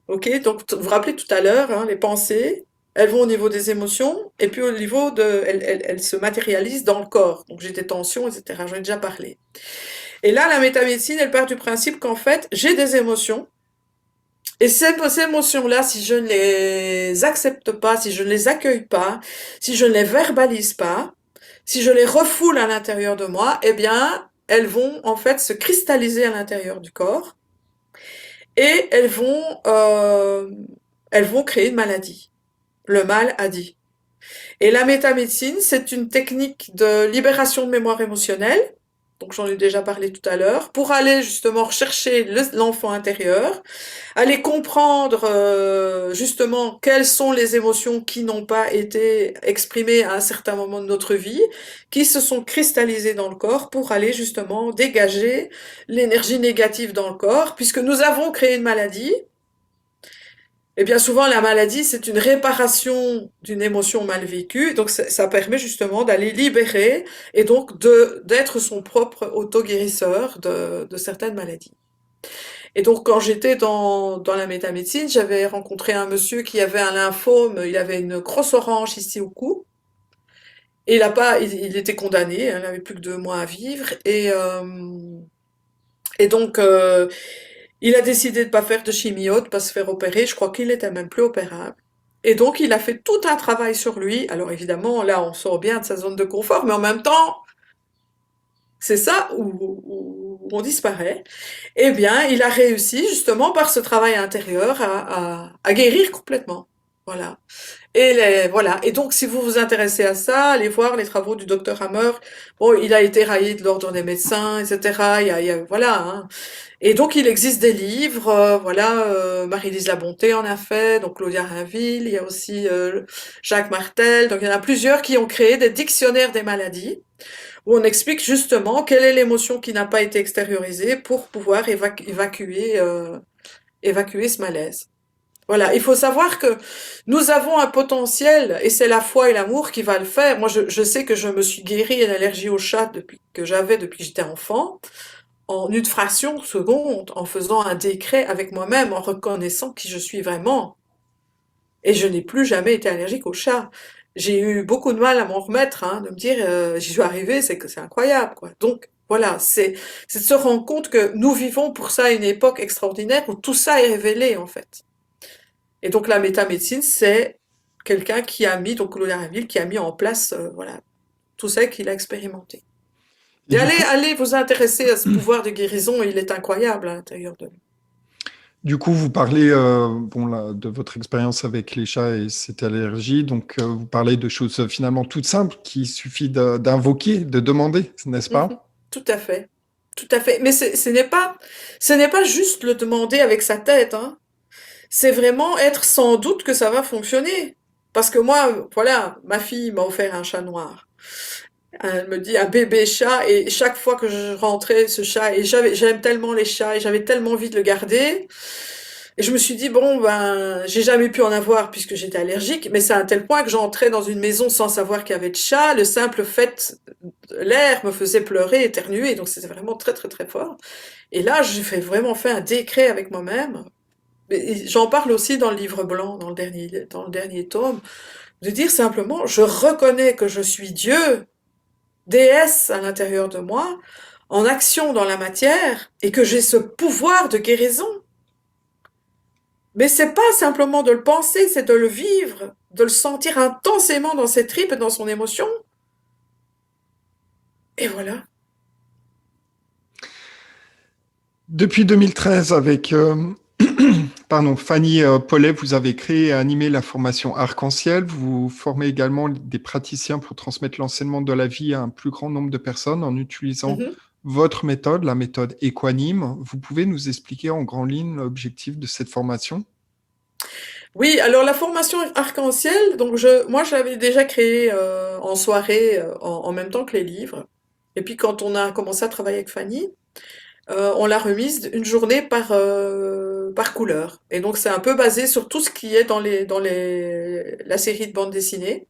Ok, donc vous vous rappelez tout à l'heure, hein, les pensées, elles vont au niveau des émotions, et puis au niveau elles se matérialisent dans le corps. Donc j'ai des tensions, etc. J'en ai déjà parlé. Et là, la métamédecine, elle part du principe qu'en fait, j'ai des émotions, et ces émotions-là, si je ne les accepte pas, si je ne les accueille pas, si je ne les verbalise pas, si je les refoule à l'intérieur de moi, eh bien, elles vont en fait se cristalliser à l'intérieur du corps, et elles vont créer une maladie. Le mal a dit. Et la métamédecine, c'est une technique de libération de mémoire émotionnelle, donc j'en ai déjà parlé tout à l'heure, pour aller justement rechercher l'enfant intérieur, aller comprendre justement quelles sont les émotions qui n'ont pas été exprimées à un certain moment de notre vie, qui se sont cristallisées dans le corps pour aller justement dégager l'énergie négative dans le corps, puisque nous avons créé une maladie. Et bien souvent, la maladie, c'est une réparation d'une émotion mal vécue. Donc, ça permet justement d'aller libérer et donc d'être son propre auto-guérisseur de certaines maladies. Et donc, quand j'étais dans la métamédecine, j'avais rencontré un monsieur qui avait un lymphome. Il avait une grosse orange ici au cou. Et il a pas, il était condamné. Hein, il avait plus que 2 mois à vivre. Et donc, Il a décidé de pas faire de chimio, de pas se faire opérer. Je crois qu'il était même plus opérable. Et donc, il a fait tout un travail sur lui. Alors évidemment, là, on sort bien de sa zone de confort, mais en même temps, c'est ça où on disparaît. Eh bien, il a réussi justement par ce travail intérieur à guérir complètement. Voilà. Voilà. Et donc, si vous vous intéressez à ça, allez voir les travaux du docteur Hammer. Bon, il a été raillé de l'ordre des médecins, etc. Voilà, hein. Et donc, il existe des livres, voilà, Marie-Lise Labonté en a fait, donc Claudia Rainville, il y a aussi Jacques Martel, donc il y en a plusieurs qui ont créé des dictionnaires des maladies, où on explique justement quelle est l'émotion qui n'a pas été extériorisée pour pouvoir évacuer ce malaise. Voilà, il faut savoir que nous avons un potentiel, et c'est la foi et l'amour qui va le faire. Moi, je sais que je me suis guérie d'une allergie au chat depuis que j'étais enfant, en une fraction de seconde, en faisant un décret avec moi-même, en reconnaissant qui je suis vraiment. Et je n'ai plus jamais été allergique au chat. J'ai eu beaucoup de mal à m'en remettre, hein, de me dire j'y suis arrivée, c'est que c'est incroyable, quoi. Donc voilà, c'est de se rendre compte que nous vivons pour ça une époque extraordinaire où tout ça est révélé en fait. Et donc la métamédecine, c'est quelqu'un qui a mis, donc Claude Rainville, qui a mis en place voilà tout ça qu'il a expérimenté.
Et
Et
du coup,
allez vous intéresser à ce pouvoir de guérison, il est incroyable à l'intérieur de nous.
vous parlez bon, là, de votre expérience avec les chats et cette allergie. Donc, vous parlez de choses finalement toutes simples qu'il suffit d'invoquer, de demander, n'est-ce
Mhm.
pas?
Tout à fait. Tout à fait. Mais ce n'est pas juste le demander avec sa tête, hein. C'est vraiment être sans doute que ça va fonctionner. Parce que moi, voilà, ma fille m'a offert un chat noir. Elle me dit un bébé chat et chaque fois que je rentrais ce chat et j'aime tellement les chats et j'avais tellement envie de le garder et je me suis dit bon ben j'ai jamais pu en avoir puisque j'étais allergique mais c'est à un tel point que j'entrais dans une maison sans savoir qu'il y avait de chat, le simple fait l'air me faisait pleurer, éternuer donc c'était vraiment très très très fort. Et là vraiment fait un décret avec moi-même. Et j'en parle aussi dans le livre blanc dans le dernier tome de dire simplement je reconnais que je suis Dieu déesse à l'intérieur de moi, en action dans la matière, et que j'ai ce pouvoir de guérison. Mais c'est pas simplement de le penser, c'est de le vivre, de le sentir intensément dans ses tripes et dans son émotion. Et voilà.
Depuis 2013, avec pardon, Fanny Paulet, vous avez créé et animé la formation Arc-en-Ciel. Vous formez également des praticiens pour transmettre l'enseignement de la vie à un plus grand nombre de personnes en utilisant
Mhm.
votre méthode, la méthode Équanime. Vous pouvez nous expliquer en grande ligne l'objectif de cette formation?
Oui, alors la formation arc-en-ciel, donc moi je l'avais déjà créée en soirée en même temps que les livres. Et puis quand on a commencé à travailler avec Fanny, on l'a remise une journée par couleur. Et donc c'est un peu basé sur tout ce qui est la série de bande dessinée.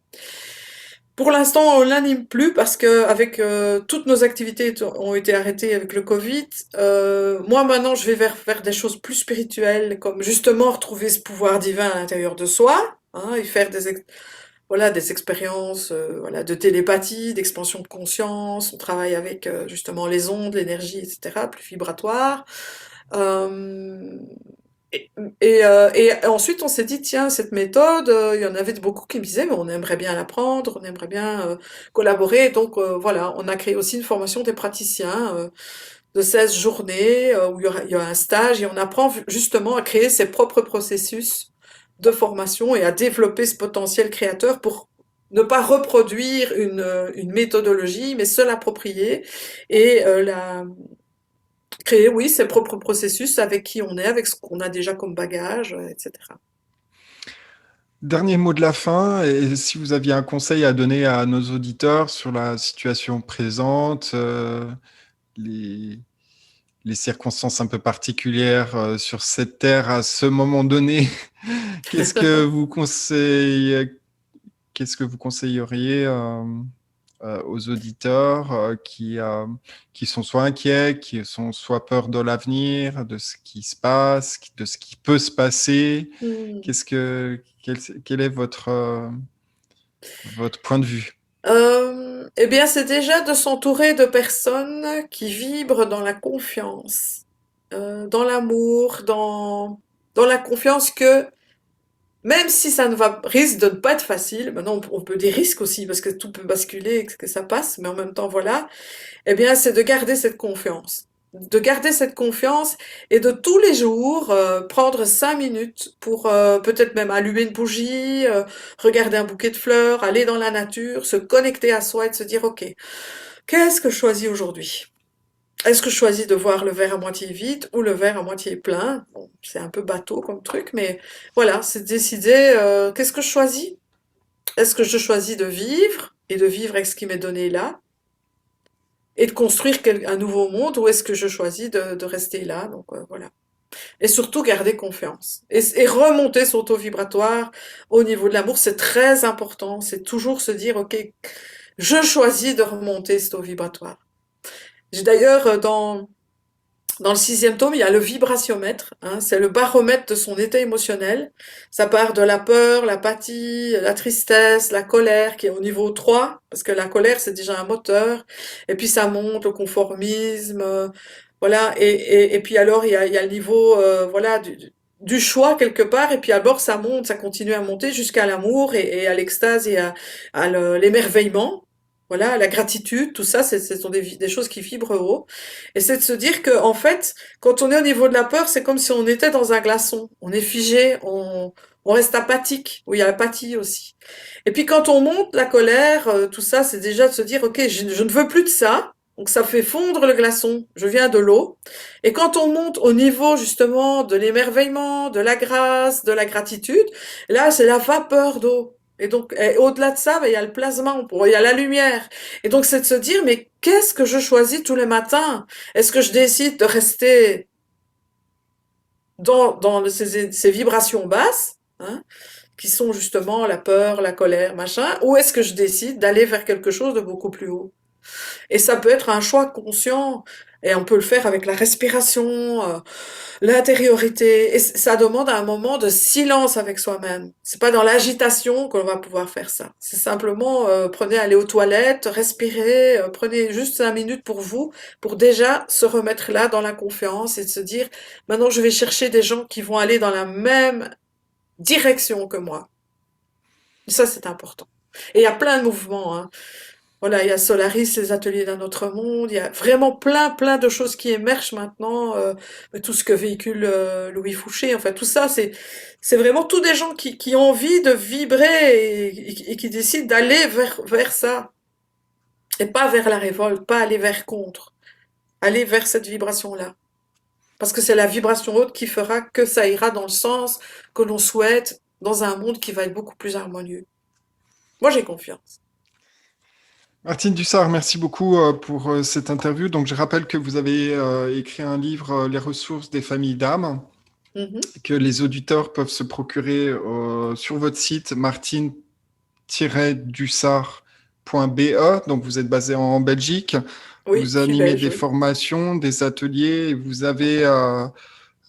Pour l'instant, on l'anime plus parce que avec toutes nos activités ont été arrêtées avec le Covid. Moi maintenant, je vais vers des choses plus spirituelles, comme justement retrouver ce pouvoir divin à l'intérieur de soi, hein, et faire voilà, des expériences voilà, de télépathie, d'expansion de conscience. On travaille avec justement les ondes, l'énergie, etc., plus vibratoire. Euh, et, et ensuite, on s'est dit, tiens, cette méthode, il y en avait beaucoup qui me disaient, mais on aimerait bien l'apprendre, on aimerait bien collaborer. Donc voilà, on a créé aussi une formation des praticiens de 16 journées où il y a un stage et on apprend justement à créer ses propres processus de formation et à développer ce potentiel créateur pour ne pas reproduire une méthodologie, mais se l'approprier et créer, oui, ses propres processus avec qui on est, avec ce qu'on a déjà comme bagage, etc.
Dernier mot de la fin, et si vous aviez un conseil à donner à nos auditeurs sur la situation présente, les, les circonstances un peu particulières sur cette terre à ce moment donné, qu'est-ce que vous conseillez, qu'est-ce que vous conseilleriez aux auditeurs qui sont soit inquiets, qui sont soit peur de l'avenir, de ce qui se passe, de ce qui peut se passer?
Hmm.
Quel est votre point de vue?
Eh bien, c'est déjà de s'entourer de personnes qui vibrent dans la confiance. dans l'amour, dans la confiance que même si ça ne va, risque de ne pas être facile, maintenant on peut dire risque aussi parce que tout peut basculer, que ça passe, mais en même temps voilà, eh bien c'est de garder cette confiance. De garder cette confiance et de tous les jours prendre 5 minutes pour peut-être même allumer une bougie, regarder un bouquet de fleurs, aller dans la nature, se connecter à soi et de se dire ok, qu'est-ce que je choisis aujourd'hui? Est-ce que je choisis de voir le verre à moitié vide ou le verre à moitié plein? Bon, c'est un peu bateau comme truc, mais voilà, c'est de décider qu'est-ce que je choisis? Est-ce que je choisis de vivre et de vivre avec ce qui m'est donné là et de construire un nouveau monde ou est-ce que je choisis de rester là? Donc voilà. Et surtout garder confiance et remonter son taux vibratoire au niveau de l'amour, c'est très important. C'est toujours se dire ok, je choisis de remonter ce taux vibratoire. J'ai d'ailleurs dans le 6e tome, il y a le vibratiomètre, hein, c'est le baromètre de son état émotionnel. Ça part de la peur, l'apathie, la tristesse, la colère, qui est au niveau 3, parce que la colère, c'est déjà un moteur. Et puis ça monte, le conformisme, voilà. Et puis alors, il y a le niveau voilà, du choix quelque part. Et puis alors, ça monte, ça continue à monter jusqu'à l'amour et à l'extase et à l'émerveillement. Voilà, la gratitude, tout ça, ce sont des choses qui vibrent haut. Et c'est de se dire que, en fait, quand on est au niveau de la peur, c'est comme si on était dans un glaçon. On est figé, on reste apathique. Oui, il y a l'apathie aussi. Et puis quand on monte la colère, tout ça, c'est déjà de se dire, ok, je ne veux plus de ça. Donc ça fait fondre le glaçon. Je viens de l'eau. Et quand on monte au niveau justement de l'émerveillement, de la grâce, de la gratitude, là c'est la vapeur d'eau. Et donc au-delà de ça, ben, il y a le plasma, il y a la lumière. Et donc c'est de se dire, mais qu'est-ce que je choisis tous les matins? Est-ce que je décide de rester dans ces vibrations basses, hein, qui sont justement la peur, la colère, machin, ou est-ce que je décide d'aller vers quelque chose de beaucoup plus haut? Et ça peut être un choix conscient, et on peut le faire avec la respiration, l'intériorité, et ça demande un moment de silence avec soi-même. C'est pas dans l'agitation qu'on va pouvoir faire ça. C'est simplement, prenez, aller aux toilettes, respirez, prenez juste 5 minutes pour vous, pour déjà se remettre là dans la confiance et de se dire, maintenant je vais chercher des gens qui vont aller dans la même direction que moi. Et ça, c'est important. Et il y a plein de mouvements, hein. Voilà, il y a Solaris, les ateliers d'un autre monde, il y a vraiment plein de choses qui émergent maintenant, tout ce que véhicule Louis Fouché, enfin tout ça, c'est vraiment tous des gens qui ont envie de vibrer et qui décident d'aller vers ça, et pas vers la révolte, pas aller vers contre, aller vers cette vibration-là. Parce que c'est la vibration haute qui fera que ça ira dans le sens que l'on souhaite, dans un monde qui va être beaucoup plus harmonieux. Moi, j'ai confiance.
Martine Dussard, merci beaucoup pour cette interview. Donc, je rappelle que vous avez écrit un livre, Les ressources des familles d'âme,
Mhm.
que les auditeurs peuvent se procurer sur votre site martine-dussard.be. Donc, vous êtes basé en Belgique.
Oui,
Vous
je suis
animez
belge,
des
oui.
formations, des ateliers. Et vous avez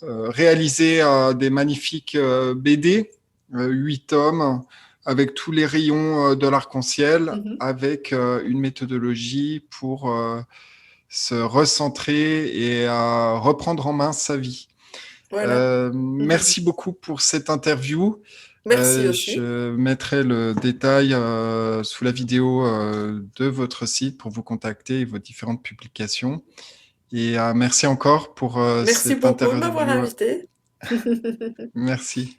réalisé des magnifiques BD, 8 tomes, avec tous les rayons de l'arc-en-ciel,
Mhm.
avec une méthodologie pour se recentrer et reprendre en main sa vie.
Voilà.
Merci beaucoup pour cette interview.
Merci aussi.
Je mettrai le détail sous la vidéo de votre site pour vous contacter et vos différentes publications. Et merci encore pour
Merci
cette
beaucoup de m'avoir
interview.
invité.
Merci.